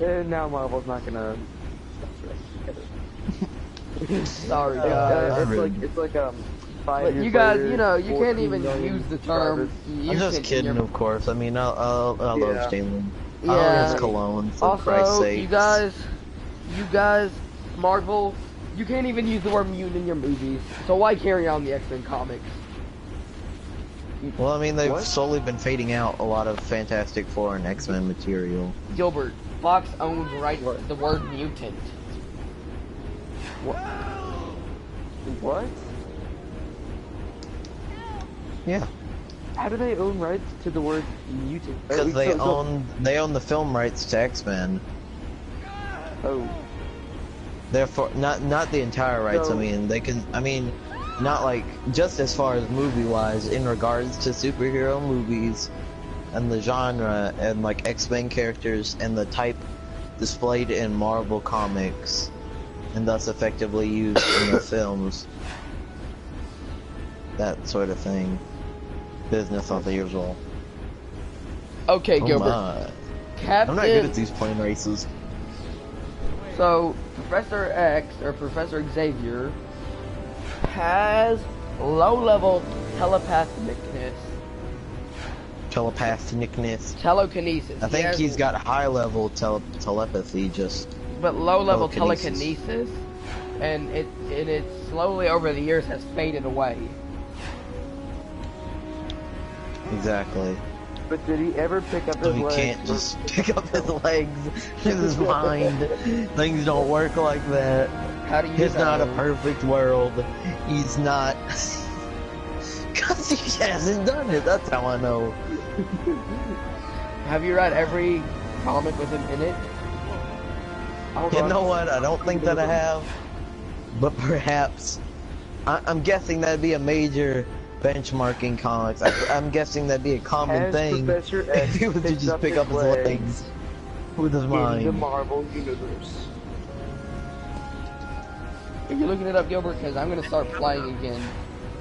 S3: And now Marvel's not gonna.
S1: Sorry, guys.
S3: It's like 5
S1: But
S3: years
S1: you guys,
S3: later,
S1: you know, you can't
S3: 14
S1: even
S3: million
S1: use the term.
S3: subscribers.
S2: I'm just kidding, of course. I mean, I love
S3: Yeah.
S2: Stan Lee. I
S1: Yeah.
S2: love his cologne, for Christ's
S1: Also,
S2: sake.
S1: you guys, Marvel, you can't even use the word mutant in your movies. So why carry on the X-Men comics?
S2: Well, I mean, they've
S3: What?
S2: slowly been fading out a lot of Fantastic Four and X-Men material.
S1: Gilbert, Fox owns rights to the word mutant.
S3: What?
S2: Yeah,
S3: How do they own rights to the word mutant?
S2: because they own the film rights to X-Men.
S3: Oh,
S2: Therefore, not the entire rights.
S3: So-
S2: I mean, they can. I mean, not like just as far as movie-wise, in regards to superhero movies and the genre and like X-Men characters and the type displayed in Marvel comics, and thus effectively used in the films. That sort of thing. Business as usual.
S1: Okay,
S2: Oh
S1: Gilbert.
S2: my.
S1: Captain.
S2: I'm not good at these plane races.
S1: So, Professor X, or Professor Xavier, has low-level telepathicness.
S2: Telepathicness.
S1: Telekinesis.
S2: I think
S1: He has-
S2: he's got high-level telepathy, just
S1: but low-level
S2: telekinesis.
S1: telekinesis, and it slowly over the years has faded away.
S2: exactly.
S3: But did he ever pick up
S2: So
S3: his
S2: he
S3: legs?
S2: can't just pick up his legs in his mind. Things don't work like that.
S1: How do you
S2: It's not a
S1: know?
S2: perfect world. He's not. Because he hasn't done it. That's how I know.
S1: Have you read every comic with him in it?
S3: Hold
S2: You
S3: on.
S2: know what? I don't think that I have. But perhaps. I'm guessing that'd be a major benchmark in comics. I'm guessing that'd be a common
S3: Has
S2: thing.
S3: Professor
S2: If
S3: X
S2: he was to
S3: picked
S2: just pick up his legs with his
S3: in the
S2: mind.
S3: Marvel Universe?
S1: Are you looking it up, Gilbert? Because I'm gonna start playing again.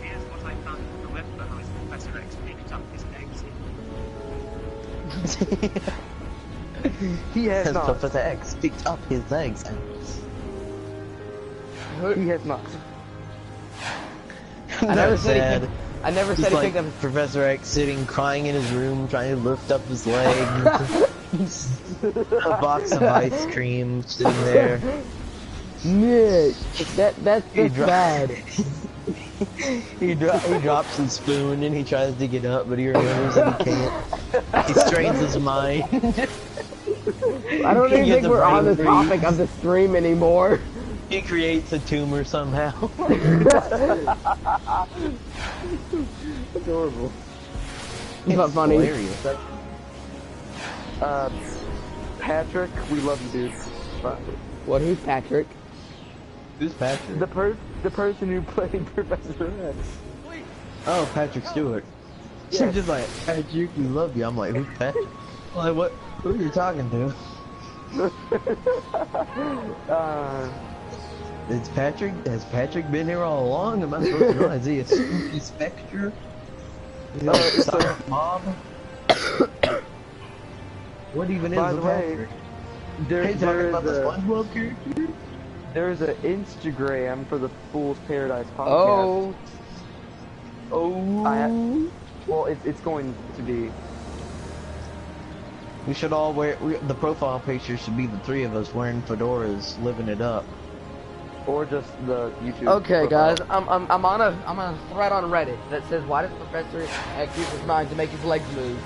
S7: Here's what I found on the web for how his Professor X picked up his legs.
S3: He has
S2: Has
S3: not.
S2: Professor X picked up his legs?
S3: He has not.
S1: I never
S2: That's
S1: said
S2: sad.
S1: he. I never
S2: Just
S1: said he
S2: like
S1: picked up.
S2: Professor X sitting crying in his room trying to lift up his legs. A box of ice cream sitting there.
S1: Nick, that's
S2: He
S1: just
S2: dro-
S1: bad.
S2: he drops his spoon and he tries to get up, but he remembers that he can't. He strains his mind.
S1: I don't
S2: He
S1: even
S2: gets
S1: think
S2: a
S1: we're on the
S2: brain
S1: topic
S2: freeze.
S1: of the stream anymore.
S2: He creates a tumor somehow.
S3: Adorable.
S1: But funny.
S2: Hilarious.
S3: Patrick, we love you, dude. But
S1: What? Who's Patrick?
S2: Who's Patrick?
S3: the person who played Professor X.
S2: Oh, Patrick Stewart.
S3: Yes.
S2: She's just like, Patrick, we love you. I'm like, who's Patrick? Like, what? Who are you talking to? Has Patrick been here all along? Am I supposed to know? Is he a spooky specter? Is he like
S3: it's
S2: a mob? What even is
S3: By
S2: a
S3: the way,
S2: Patrick?
S3: there,
S2: Are you talking
S3: there
S2: about
S3: is
S2: the
S3: a
S2: SpongeBob character?
S3: there's an Instagram for the Fool's Paradise podcast.
S1: Oh,
S3: Well, it's going to be.
S2: We should all wear, the profile picture should be the three of us wearing fedoras, living it up.
S3: Or just the YouTube.
S1: okay,
S3: profile.
S1: guys. I'm on a thread on Reddit that says, "Why does Professor X use his mind to make his legs move?"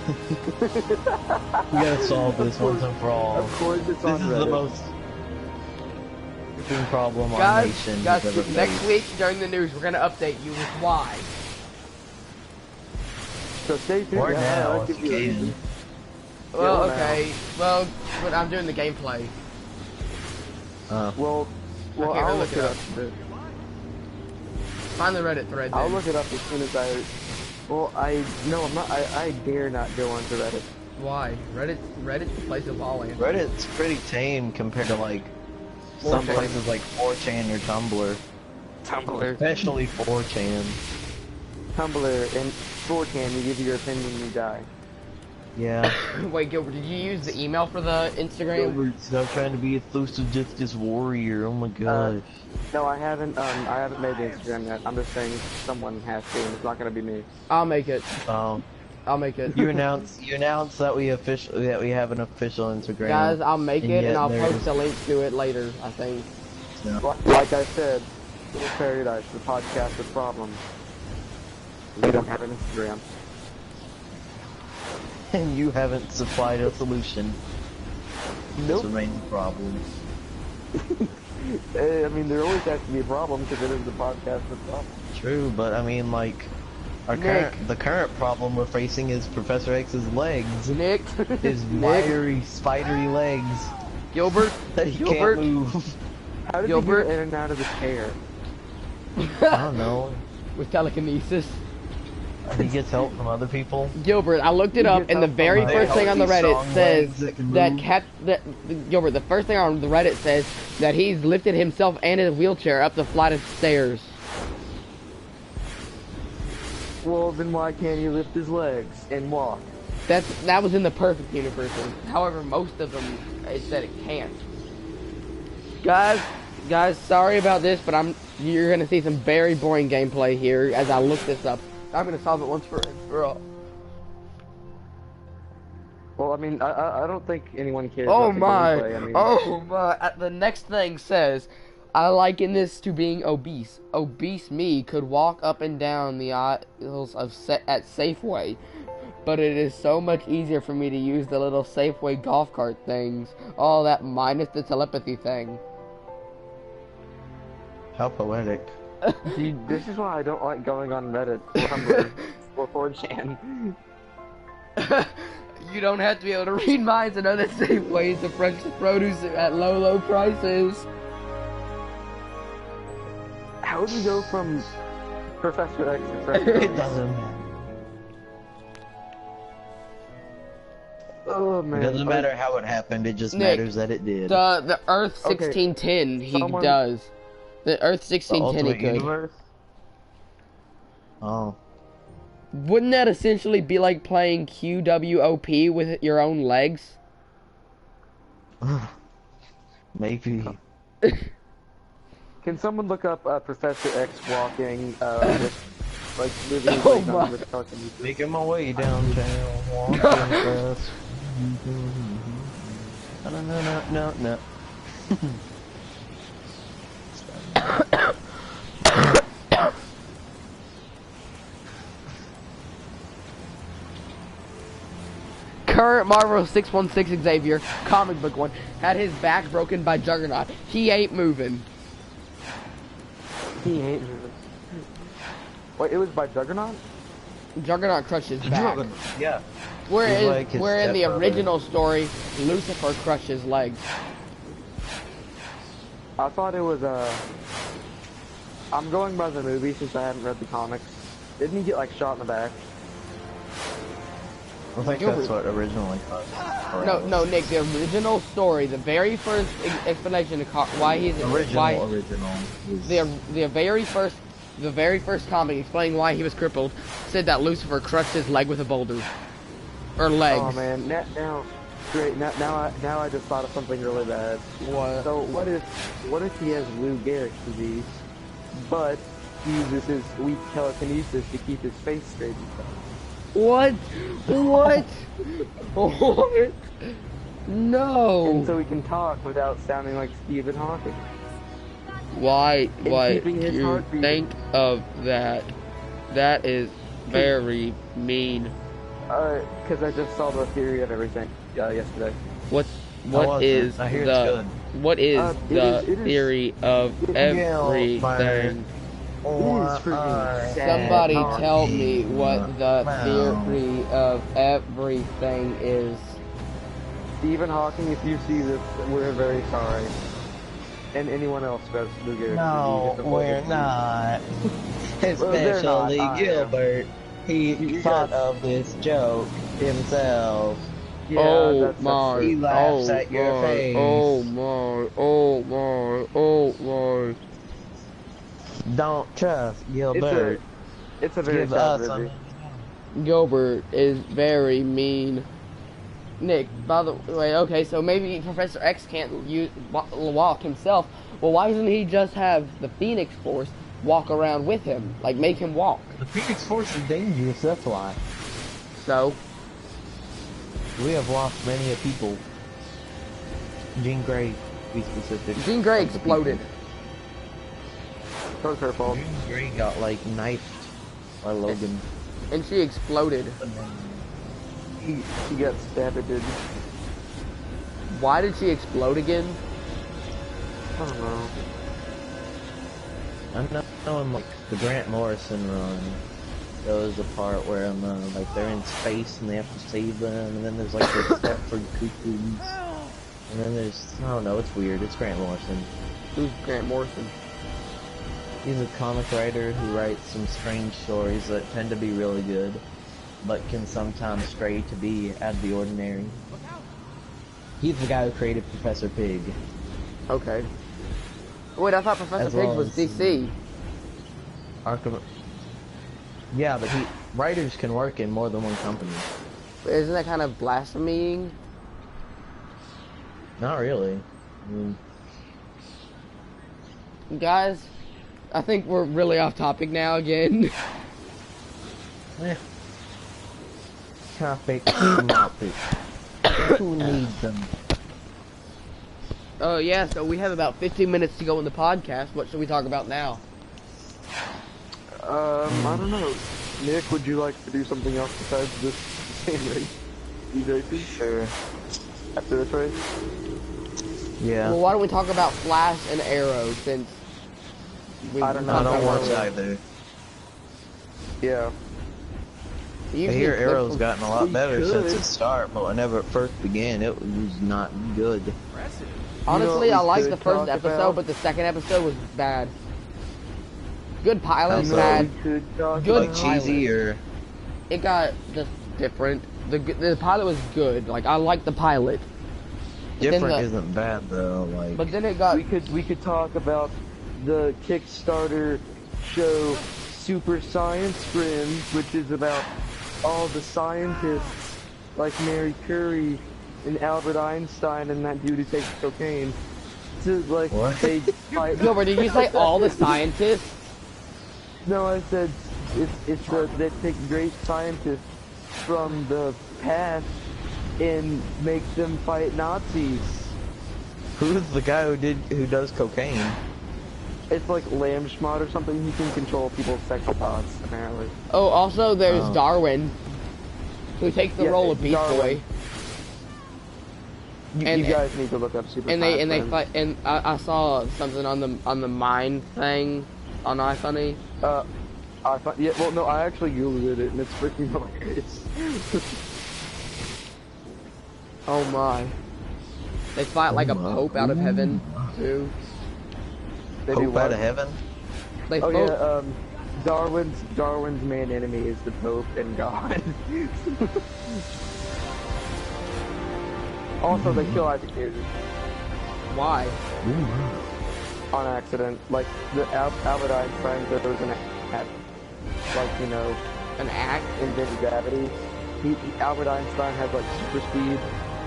S2: We gotta solve this once and for all.
S3: Of course, it's
S2: This
S3: on
S2: is
S3: Reddit.
S2: the most freaking problem our
S1: Guys,
S2: nation
S1: guys,
S2: has ever
S1: next
S2: faced.
S1: week during the news, we're gonna update you with why.
S3: So stay tuned.
S2: Or
S3: guys.
S2: now,
S3: I'll
S2: if
S3: give
S2: you
S3: you a-
S2: can.
S1: Well,
S3: now.
S1: okay. Well, but I'm doing the gameplay.
S3: Well,
S1: Okay,
S3: I'll
S1: I'll
S3: look
S1: look
S3: it
S1: it
S3: up.
S1: Find the Reddit thread.
S3: I'll
S1: Then.
S3: look it up as soon as I. Well, I'm not. I dare not go onto Reddit.
S1: Why? Reddit's the place of all answers.
S2: Reddit's pretty tame compared to like some
S1: 4chan.
S2: places like 4chan or Tumblr.
S3: Tumblr.
S2: Especially 4chan.
S3: Tumblr and 4chan, you give your opinion, you die.
S2: Yeah.
S1: Wait, Gilbert, did you use the email for the Instagram?
S2: Gilbert's not trying to be a social justice warrior. Oh my gosh.
S3: No, I haven't made the Instagram yet. I'm just saying someone has to, and it's not gonna be me.
S1: I'll make it.
S2: Oh,
S1: I'll make it.
S2: you announce that we have an official Instagram.
S1: Guys, I'll make
S2: And
S1: it
S2: yet
S1: and I'll
S2: there's-
S1: post a link to it later, I think.
S3: Like I said, Fool's Paradise, the podcast with problems. We don't have an Instagram.
S2: And you haven't supplied a solution.
S3: Nope.
S2: This remains a problem.
S3: I mean, there always has to be a problem because it is the podcast with problems.
S2: True, but I mean, like,
S1: Nick.
S2: the current problem we're facing is Professor X's legs.
S1: Nick,
S2: His
S1: Nick,
S2: wiry, spidery legs
S1: Gilbert,
S2: that he
S1: Gilbert.
S2: can't move.
S3: How did
S1: Gilbert.
S3: you get in and out of the chair?
S2: I don't know.
S1: with telekinesis.
S2: He gets help from other people.
S1: Gilbert, I looked it
S3: You
S1: up,
S3: get
S1: and the
S3: help
S1: very
S3: from
S1: first
S2: the
S1: thing on the
S2: healthy,
S1: Reddit
S2: strong
S1: says
S2: legs that can
S1: that
S2: move.
S1: Gilbert, the first thing on the Reddit says that he's lifted himself and his wheelchair up the flight of stairs.
S3: Well, then why can't he lift his legs and walk?
S1: That was in the perfect universe. However, most of them it said it can't. Guys, sorry about this, but you're gonna see some very boring gameplay here as I look this up. I'm gonna solve it once for all.
S3: Well, I mean, I don't think anyone cares.
S1: Oh
S3: about the
S1: my!
S3: gameplay. I mean,
S1: Oh my! The next thing says, I liken this to being obese. Obese me could walk up and down the aisles at Safeway, but it is so much easier for me to use the little Safeway golf cart things. All that minus the telepathy thing.
S2: How poetic.
S3: See, this is why I don't like going on Reddit or Tumblr or 4chan.
S1: You don't have to be able to read minds and know that Safeway is the fresh produce at low, low prices.
S3: How would we go from Professor X to
S2: It
S3: Professor
S2: doesn't matter.
S3: Oh man.
S2: It doesn't matter how it happened, it just
S1: Nick,
S2: matters that it did.
S1: The Earth
S3: Okay.
S1: 1610 he
S3: Someone-
S1: does. The Earth
S2: The
S1: 1610 he
S2: Ultimate
S1: could.
S2: Universe? Oh.
S1: Wouldn't that essentially be like playing QWOP with your own legs?
S2: Maybe.
S3: Can someone look up Professor X walking with like moving his
S1: Oh
S3: legs
S1: my-
S3: on with telekinesis?
S2: Making my way downtown, walking fast. No.
S1: Current Marvel 616 Xavier, comic book one, had his back broken by Juggernaut. He ain't moving.
S3: He hates it. Wait, it was by Juggernaut?
S1: Juggernaut crushed his back.
S2: Yeah.
S1: Where
S2: He's
S1: in,
S2: like his
S1: where in the
S2: stepbrother.
S1: original story, Lucifer crushed his legs.
S3: I thought it was I'm going by the movie since I haven't read the comics. Didn't he get like shot in the back?
S2: I think that's what originally caused.
S1: No, Nick. The original story, the very first explanation of why he's why
S2: Original.
S1: the very first comic explaining why he was crippled said that Lucifer crushed his leg with a boulder or legs.
S3: Oh man, now I just thought of something really bad.
S1: What?
S3: So what if he has Lou Gehrig's disease, but he uses his weak telekinesis to keep his face straight and stuff?
S1: What? What? What? No.
S3: And so he can talk without sounding like Stephen Hawking.
S1: Why
S3: keeping his
S1: you
S3: heart beating.
S1: think of that? That is very mean.
S3: Because I just saw the theory of everything yesterday.
S1: What
S2: wasn't.
S1: is
S2: I hear it's
S1: the
S2: good.
S1: what is the
S3: it is-
S1: theory of everything?
S3: freaking sad.
S1: Somebody tell me what the theory of everything is.
S3: Stephen Hawking, if you see this, we're very sorry. And anyone else who has Lou Gehrig's
S2: No,
S3: disease.
S2: we're not.
S3: Well, they're not.
S2: Especially
S3: I am.
S2: Gilbert. He thought of this joke himself.
S3: Yeah,
S1: Oh
S3: that's
S1: my!
S2: He laughs
S1: Oh
S2: at your
S1: my!
S2: face.
S1: Oh my! Oh my! Oh my!
S2: Don't trust Gilbert.
S3: It's a very
S2: Give
S3: sad
S2: us
S3: movie.
S1: Gilbert is very mean. Nick, by the way, okay, so maybe Professor X can't walk himself. Well, why doesn't he just have the Phoenix Force walk around with him? Like, make him walk.
S2: The Phoenix Force is dangerous, that's why.
S1: So,
S2: We have lost many a people. Jean Grey, to be specific.
S1: Jean Grey
S2: of the
S1: exploded.
S3: That was her fault.
S2: people. Jean Grey got, like, knifed by Logan.
S1: And she exploded.
S3: She got stabbed, dude.
S1: Why did she explode again?
S3: I don't know.
S2: I'm not in, like, the Grant Morrison run. There was a part where like they're in space and they have to save them, and then there's like this Stepford Cuckoo, and then there's, I don't know, it's weird. It's Grant Morrison.
S1: Who's Grant Morrison?
S2: He's a comic writer who writes some strange stories that tend to be really good, but can sometimes stray to be out of the ordinary. He's the guy who created Professor Pig.
S1: Okay. Wait, I thought Professor
S2: As
S1: Pig
S2: well
S1: was
S2: as-
S1: DC.
S2: Arkham. Yeah, but writers can work in more than one company.
S1: Isn't that kind of blaspheming?
S2: Not really. I mean,
S1: Guys, I think we're really off topic now again.
S2: topic, topic. Who needs them?
S1: Oh yeah, so we have about 15 minutes to go in the podcast. What should we talk about now?
S3: I don't know. Nick, would you like to do something else besides this same race? You racing?
S2: Sure.
S3: After this race?
S2: Yeah.
S1: Well, why don't we talk about Flash and Arrow since we
S3: I don't know.
S2: I don't
S1: talked
S2: watch
S1: about
S2: either.
S3: Yeah.
S2: I
S1: Usually
S2: hear
S1: clips
S2: Arrow's
S1: from-
S2: gotten a lot
S3: We
S2: better
S3: could.
S2: since its start, but whenever it first began, it was not good.
S5: Impressive.
S1: Honestly,
S3: You know
S1: I
S3: what we
S1: liked
S3: could
S1: the first
S3: talk
S1: episode,
S3: about?
S1: but the second episode was bad. Good pilot,
S2: You know
S1: bad.
S3: We could talk
S1: Good
S2: Like
S3: about-
S2: cheesy or
S1: It got just different. The pilot was good. Like I liked the pilot. But then
S2: different
S1: the-
S2: isn't bad though. Like
S1: But then it got
S3: We could talk about the Kickstarter show Super Science Friends, which is about all the scientists like Mary Curie and Albert Einstein and that dude who takes cocaine. To like
S2: What?
S3: they fight.
S1: Gilbert. Did you say all the scientists?
S3: No, I said they take great scientists from the past and make them fight Nazis.
S2: who's the guy who does cocaine?
S3: It's like Lamb Schmott or something. He can control people's sexual thoughts, apparently.
S1: Oh, also there's
S2: Oh.
S1: Darwin, who takes the
S3: Yeah,
S1: role of Beast
S3: Darwin.
S1: Boy.
S3: You,
S1: And-
S3: you guys need to look up Super
S1: And
S3: Science
S1: they
S3: Friends.
S1: fight. And I saw something on the mine thing on iFunny.
S3: Yeah, well, no, I actually googled it, and it's freaking hilarious.
S1: Oh my. They fight like a
S2: my.
S1: pope out of heaven too.
S3: They do
S2: Hope
S3: what?
S2: out of heaven.
S1: They
S3: Oh
S1: fought-
S3: yeah, Darwin's main enemy is the Pope and God. Also, they kill Isaac Newton
S1: Why?
S3: on accident. Like the Albert Einstein, there was an act, like
S1: An act?
S3: invented gravity. Albert Einstein has like super speed.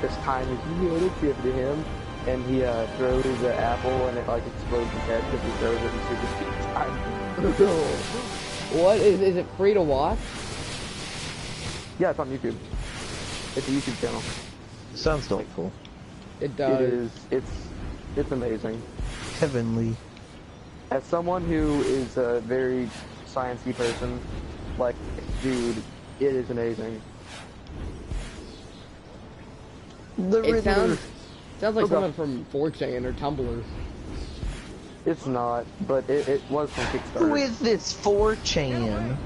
S3: This time is relative to him, and he throws the apple and it like explodes his head because he throws it in super speed time.
S1: What is it free to watch?
S3: Yeah, it's on YouTube. It's a YouTube channel.
S2: Sounds delightful.
S1: It does.
S3: It is. It's amazing.
S2: Heavenly.
S3: As someone who is a very sciencey person, like, dude, it is amazing.
S1: It sounds like
S3: Okay.
S1: someone from 4chan or Tumblr.
S3: It's not, but it was from Kickstarter.
S2: Who is this 4chan?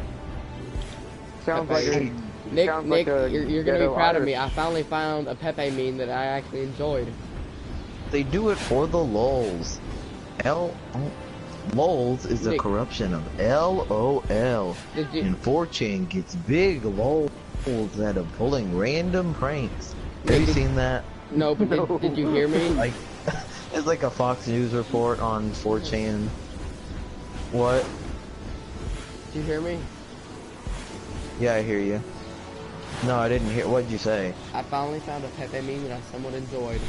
S3: Sounds like a
S1: Nick,
S3: sounds like a
S1: you're gonna be
S3: ghetto
S1: proud of me.
S3: Irish.
S1: I finally found a Pepe meme that I actually enjoyed.
S2: They do it for the lols. Lols is a
S1: Nick.
S2: corruption of LOL.
S1: Did you?
S2: And 4chan gets big lols that are pulling random pranks. Have you seen that?
S1: No, but
S3: No.
S1: did you hear me?
S2: Like, it's like a Fox News report on 4chan. What?
S1: Did you hear me?
S2: Yeah, I hear you. No, I didn't hear. What'd you say?
S1: I finally found a Pepe meme that I somewhat enjoyed.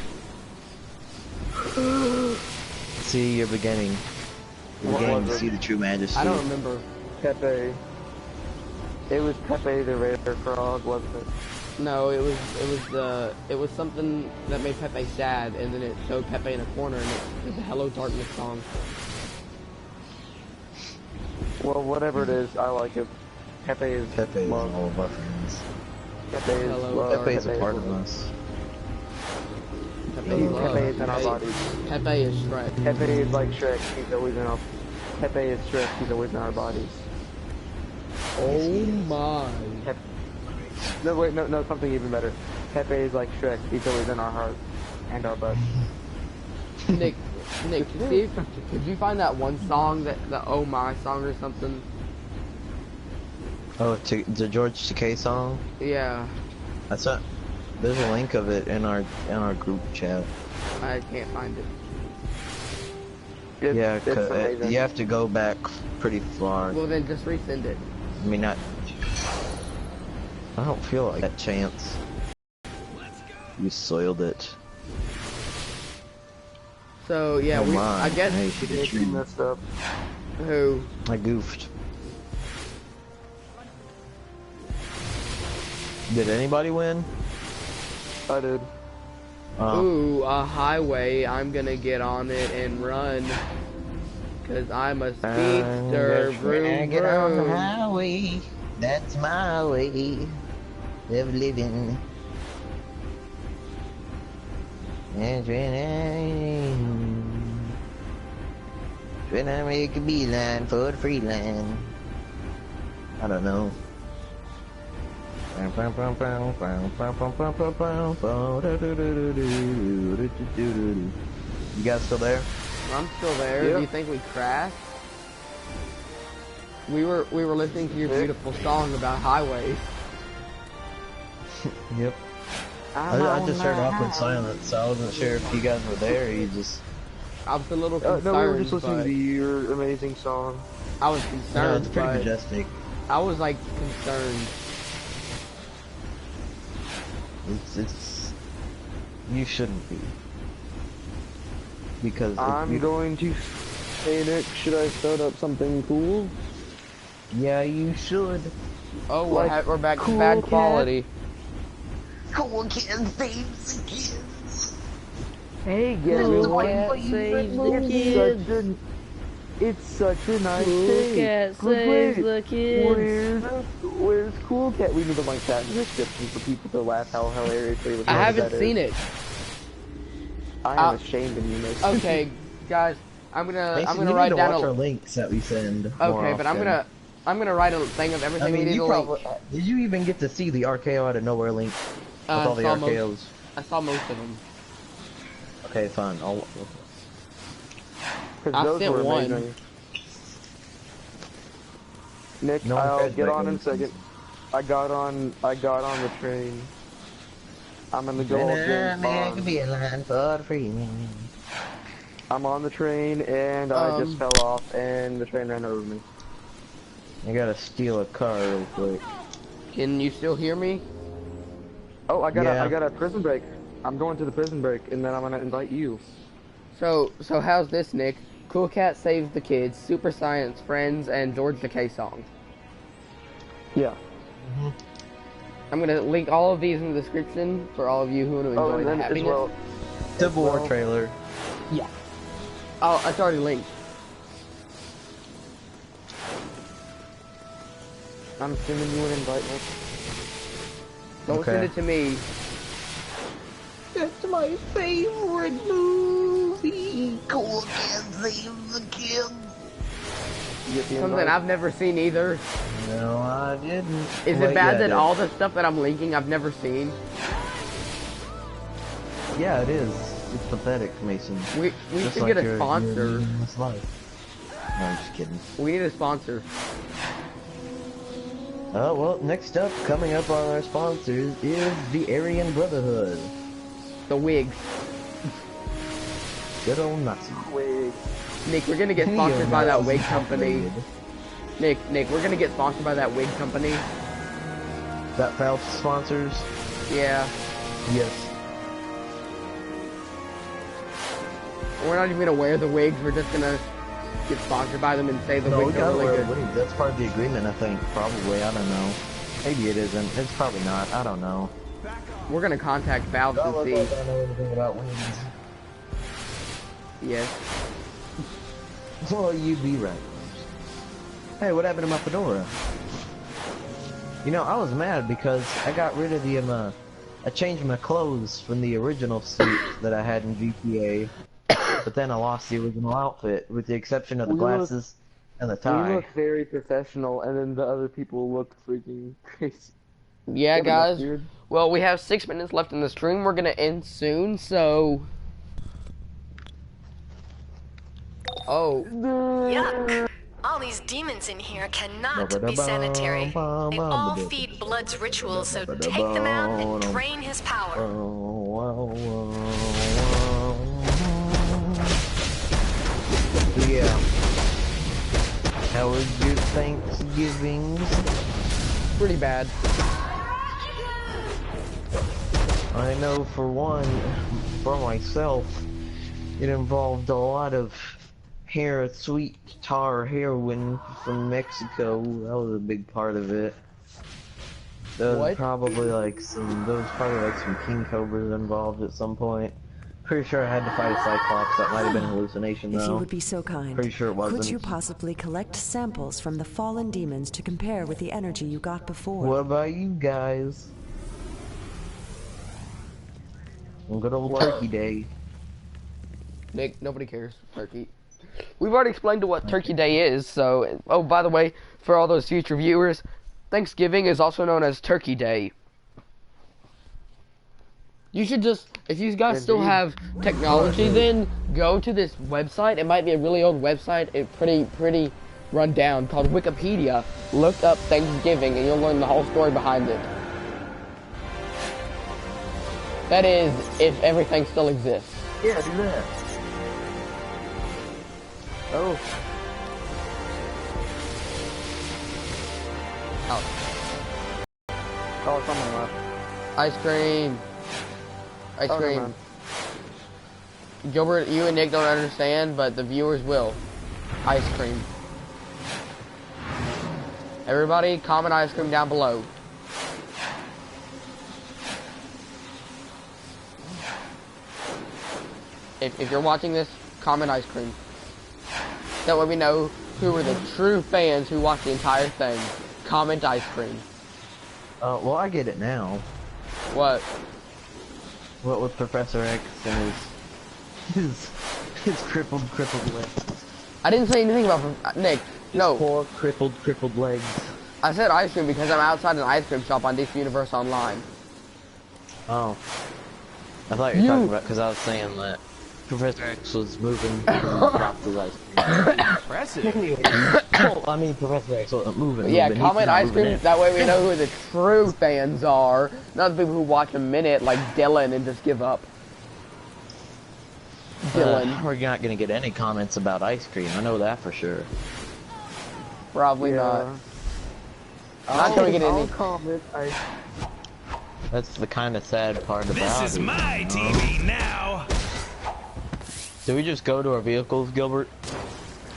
S2: See, you're beginning. You're
S3: What
S2: beginning
S3: was
S2: to
S3: it?
S2: see the true majesty.
S1: I don't remember.
S3: Pepe. It was Pepe the Raider Frog, wasn't it?
S1: No, it was something that made Pepe sad, and then it showed Pepe in a corner, and it was a Hello Darkness song.
S3: Well, whatever it is, I like it. Pepe is
S2: Pepe is
S3: love.
S2: all of our friends.
S3: Pepe is
S1: Hello,
S3: love.
S2: Pepe is a part
S3: love.
S2: of us.
S1: Pepe
S3: Pepe
S1: is love.
S3: is in our bodies.
S1: Pepe is Shrek.
S3: Pepe is like Shrek. He's always in our. Pepe is Shrek. He's always in our bodies.
S1: Oh my.
S3: Pepe. No, wait, no, something even better. Pepe is like Shrek. He's always in our hearts and our butts.
S1: Nick, could you find that one song, the Oh My song or something?
S2: Oh, the George Takei song?
S1: Yeah,
S2: That's a. There's a link of it in our group chat.
S1: I can't find it.
S2: Yeah,
S3: It's
S2: 'cause,
S3: amazing.
S2: you have to go back pretty far.
S1: Well then just resend it.
S2: I mean, not. I don't feel like that chance. You soiled it.
S1: So yeah,
S2: Oh
S1: we,
S2: my.
S1: I guess
S2: I should have
S3: Nick, you messed up.
S1: who?
S2: I goofed. Did anybody win?
S3: I did.
S1: Ooh, a highway. I'm gonna get on it and run. Cause I'm a speedster. Vroom,
S2: Get on the
S1: vroom.
S2: highway. That's my way of living. And when I make a beeline for the free land. I don't know. You guys still there?
S1: I'm still there.
S3: Yep.
S1: Do you think we crashed? We were listening to your beautiful song about highways.
S2: Yep. I just heard awkward silence, so I wasn't sure if you guys were there or you just...
S1: I was a little concerned.
S3: No, we were just listening
S1: but
S3: to your amazing song.
S1: I was
S2: No,
S1: concerned.
S2: it's pretty
S1: but
S2: majestic.
S1: I was like concerned.
S2: It's... You shouldn't be. Because...
S3: I'm going to... Hey Nick, should I start up something cool?
S2: Yeah, you should.
S1: Oh,
S3: Like
S1: we're back
S3: Cool
S1: to bad
S3: Cat?
S1: quality.
S2: Cool Cat saves the kids.
S3: Hey,
S2: Cool
S3: everyone.
S2: Cat saves the
S3: It's such a nice
S8: Cool
S3: day.
S8: Cat
S3: But
S8: saves
S3: wait,
S8: the kids.
S3: Where's Cool Cat? We need to link that in the description for people to laugh how hilariously
S1: I haven't seen it.
S3: I am ashamed of you, Nick.
S1: Okay, guys, I'm gonna
S2: Mason, you
S1: write
S2: need to
S1: down
S2: watch our
S1: a.
S2: links that we send.
S1: Okay, but I'm gonna write a thing of everything
S2: I mean,
S1: we need
S2: you
S1: to
S2: probably...
S1: link.
S2: Did you even get to see the RKO out of nowhere link? With all the
S1: I saw
S2: RKOs?
S1: I saw most of them.
S2: Okay, fine. I'll...
S3: Because
S1: I
S3: those
S1: sent
S3: were
S1: one.
S3: amazing. Nick,
S2: No one
S3: I'll
S2: cares
S3: get
S2: about
S3: on in a
S2: links.
S3: second. I got on the train. I'm in the gold James Bond.
S2: be a line for the free man.
S3: I'm on the train and I just fell off and the train ran over me.
S2: I gotta steal a car real quick.
S1: Can you still hear me?
S3: Oh, I got
S2: Yeah.
S3: a prison break. I'm going to the prison break and then I'm gonna invite you.
S1: So how's this, Nick? Cool Cat Saves the Kids, Super Science Friends, and George Takei song.
S3: Yeah.
S1: I'm gonna link all of these in the description for all of you who want to
S3: Oh,
S1: enjoy
S3: and
S1: the
S3: then as
S1: happiness.
S3: well.
S2: Civil War
S3: well-
S2: trailer.
S1: Oh, it's already linked.
S3: I'm sending you an invite, Nick.
S1: Don't
S2: Okay.
S1: send it to me.
S2: That's my favorite movie. Cool Cat Saves the Kids.
S3: You get the
S1: Something
S3: invite?
S1: I've never seen either.
S2: No, I didn't.
S1: Is
S2: Wait,
S1: it bad
S2: yeah,
S1: that
S2: it
S1: all the stuff that I'm linking I've never seen?
S2: is. Yeah, it is. It's pathetic, Mason.
S1: We
S2: Just
S1: should
S2: like
S1: get a
S2: your
S1: sponsor.
S2: meaningless life. No, I'm just kidding.
S1: We need a sponsor.
S2: Oh, well, next up, coming up on our sponsors is the Aryan Brotherhood.
S1: The wigs.
S2: Good old Nazi.
S3: Wait.
S1: Nick, we're gonna get sponsored by that wig company. Nick, we're gonna get sponsored by that wig company.
S2: That Phelps sponsors?
S1: Yeah.
S2: Yes.
S1: We're not even gonna wear the wigs, we're just gonna get sponsored by them and say the
S2: No, we
S1: wigs are
S2: gotta
S1: really
S2: wear
S1: good.
S2: wigs. That's part of the agreement, I think. Probably, I don't know. Maybe it isn't. It's probably not. I don't know.
S1: We're gonna contact Valve
S2: I
S1: and
S2: don't
S1: see.
S2: know anything about wigs.
S1: Yes.
S2: Well, you'd be right. Hey, what happened to my fedora? You know, I was mad because I got rid of the, I changed my clothes from the original suit that I had in GTA, but then I lost the original outfit, with the exception of the
S3: We look-
S2: glasses and the
S3: We
S2: tie.
S3: look very professional and then the other people look freaking crazy.
S1: Yeah,
S3: Kevin, that's
S1: guys.
S3: weird.
S1: Well, we have 6 minutes left in the stream. We're gonna end soon, so. Oh.
S6: Yuck. All these demons in here cannot be sanitary. They all feed Blood's rituals, so take them out and drain his power.
S2: Yeah. How was your Thanksgivings?
S1: Pretty bad.
S2: I know for one, for myself, it involved a lot of sweet tar heroin from Mexico. That was a big part of it. There was
S1: What?
S2: probably like some king cobras involved at some point. Pretty sure I had to fight a Cyclops. That might have been a hallucination,
S8: If you
S2: though.
S8: would be so kind,
S2: Pretty sure it wasn't.
S8: could you possibly collect samples from the fallen demons to compare with the energy you got before?
S2: What about you guys? Well, good old Turkey Day.
S1: Nick, nobody cares. Turkey. We've already explained to what Turkey Day is, so... Oh, by the way, for all those future viewers, Thanksgiving is also known as Turkey Day. You should just... If you guys still have technology, then go to this website. It might be a really old website. It's pretty run down, called Wikipedia. Look up Thanksgiving, and you'll learn the whole story behind it. That is, if everything still exists.
S2: Yeah, do that.
S3: Oh.
S1: Out.
S3: Oh, someone left.
S1: Ice cream. Ice
S3: Oh, never
S1: cream.
S3: mind.
S1: Gilbert, you and Nick don't understand, but the viewers will. Ice cream. Everybody, comment ice cream down below. If you're watching this, comment ice cream. That way we know who are the true fans who watch the entire thing. Comment ice cream.
S2: Well, I get it now.
S1: What?
S2: What with Professor X and his crippled legs.
S1: I didn't say anything about Nick. No.
S2: Poor crippled legs.
S1: I said ice cream because I'm outside an ice cream shop on DC Universe Online.
S2: Oh. I thought you were talking about, because I was saying that Professor X was moving and dropped his ice cream.
S5: Impressive.
S2: Well, I mean, Professor X wasn't moving.
S1: Yeah,
S2: he's
S1: comment
S2: not
S1: ice
S2: moving
S1: cream.
S2: in.
S1: That way we know who the true fans are. Not the people who watch a minute like Dylan and just give up. Dylan.
S2: We're not gonna get any comments about ice cream. I know that for sure.
S1: Probably not. Not gonna get
S3: I'll
S1: any.
S3: comment.
S2: That's the kind of sad part about it.
S9: This is my TV now.
S2: Did we just go to our vehicles, Gilbert?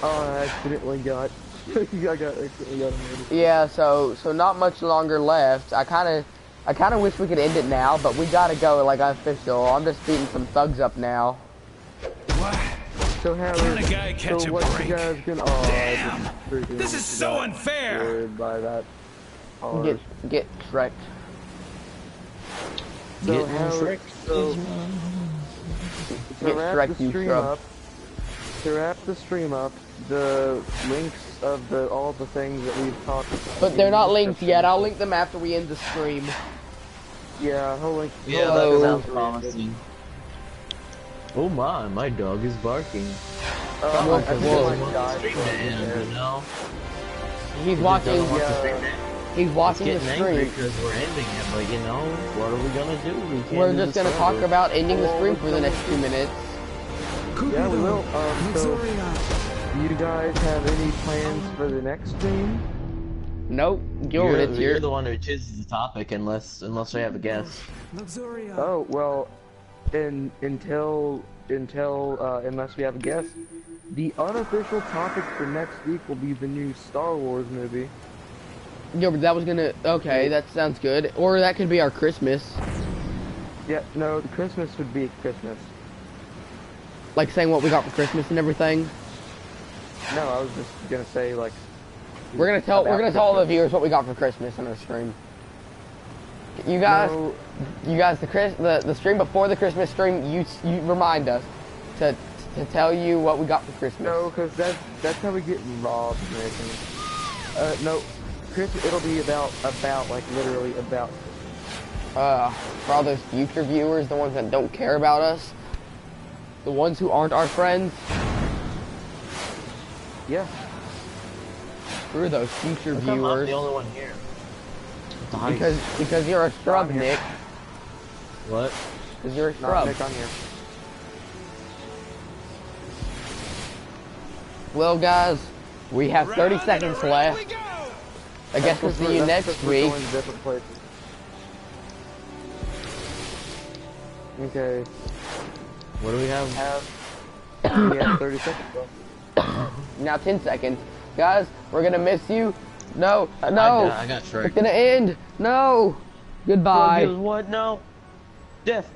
S3: Oh, I accidentally got. accidentally got murdered.
S1: Yeah, so not much longer left. I kind of wish we could end it now, but we gotta go like official. I'm just beating some thugs up now.
S9: What?
S3: So how
S9: Can a guy catch
S3: so
S9: a
S3: what
S9: break?
S3: you guys gonna? Oh,
S9: Damn.
S3: I just freaking
S9: This is so
S3: got
S9: unfair.
S3: destroyed by that. hard.
S1: Get Shrek.
S3: So
S2: Getting
S3: how?
S2: Shrek
S3: So
S2: is mine.
S3: to
S1: Get
S3: wrap
S1: Shrek,
S3: the
S1: you
S3: stream
S1: scrub.
S3: up. To wrap the stream up, the links of all the things that we've talked about.
S1: But they're
S3: in
S1: not
S3: the
S1: linked
S3: description.
S1: yet. I'll link them after we end the stream.
S3: Yeah, I'll link.
S2: Yeah,
S3: I'll
S2: that
S3: link
S2: sounds
S3: them.
S2: promising. Oh my dog is barking.
S3: Oh, I
S1: Whoa.
S3: feel like died
S2: Stream
S3: from
S2: to end,
S3: there.
S2: you know?
S1: He's watching.
S2: Doesn't want to
S3: Yeah.
S2: stream to end.
S1: He's watching the
S2: Getting angry
S1: stream.
S2: because we're ending it, but you know, what are we gonna do? We can't
S1: We're
S2: do
S1: just
S2: this
S1: gonna talk
S2: forever.
S1: about ending the stream for the next 2 minutes.
S3: Yeah, we will. So,
S5: Luxuria.
S3: you guys have any plans for the next stream?
S1: Nope. Gilbert, it's
S2: You're
S1: your.
S2: the one who chooses the topic unless we have a guest.
S5: Luxuria.
S3: Oh well, until unless we have a guest, the unofficial topic for next week will be the new Star Wars movie.
S1: Gilbert, that was gonna. Okay, that sounds good. Or that could be our Christmas.
S3: Yeah, no, the Christmas would be Christmas.
S1: Like saying what we got for Christmas and everything.
S3: No, I was just gonna say like.
S1: We're gonna tell
S3: about
S1: all the
S3: Christmas.
S1: viewers what we got for Christmas on our stream. You guys,
S3: No,
S1: the stream before the Christmas stream, you remind us to tell you what we got for Christmas.
S3: no, because that's how we get robbed and everything. No, Christmas. It'll be about like literally about.
S1: For all those future viewers, the ones that don't care about us, the ones who aren't our friends,
S3: Yeah.
S1: screw those future
S2: How come I'm
S1: viewers.
S2: the only one here? The heist.
S1: Because you're a scrub,
S3: I'm here.
S1: Nick.
S2: What?
S1: Because you're a
S3: Not
S1: scrub.
S3: Nick on here.
S1: Well, guys, we have 30
S9: Round
S1: seconds
S9: and around we
S1: left.
S9: go.
S1: I guess we'll see you
S3: That's
S1: next
S3: because we're
S1: week.
S3: going to different places. Okay.
S2: What do we have?
S3: We have 30 seconds left.
S1: Now 10 seconds. Guys, we're gonna miss you. No, no.
S2: I got Shrek.
S1: It's gonna end. No. Goodbye.
S2: What? No. Death.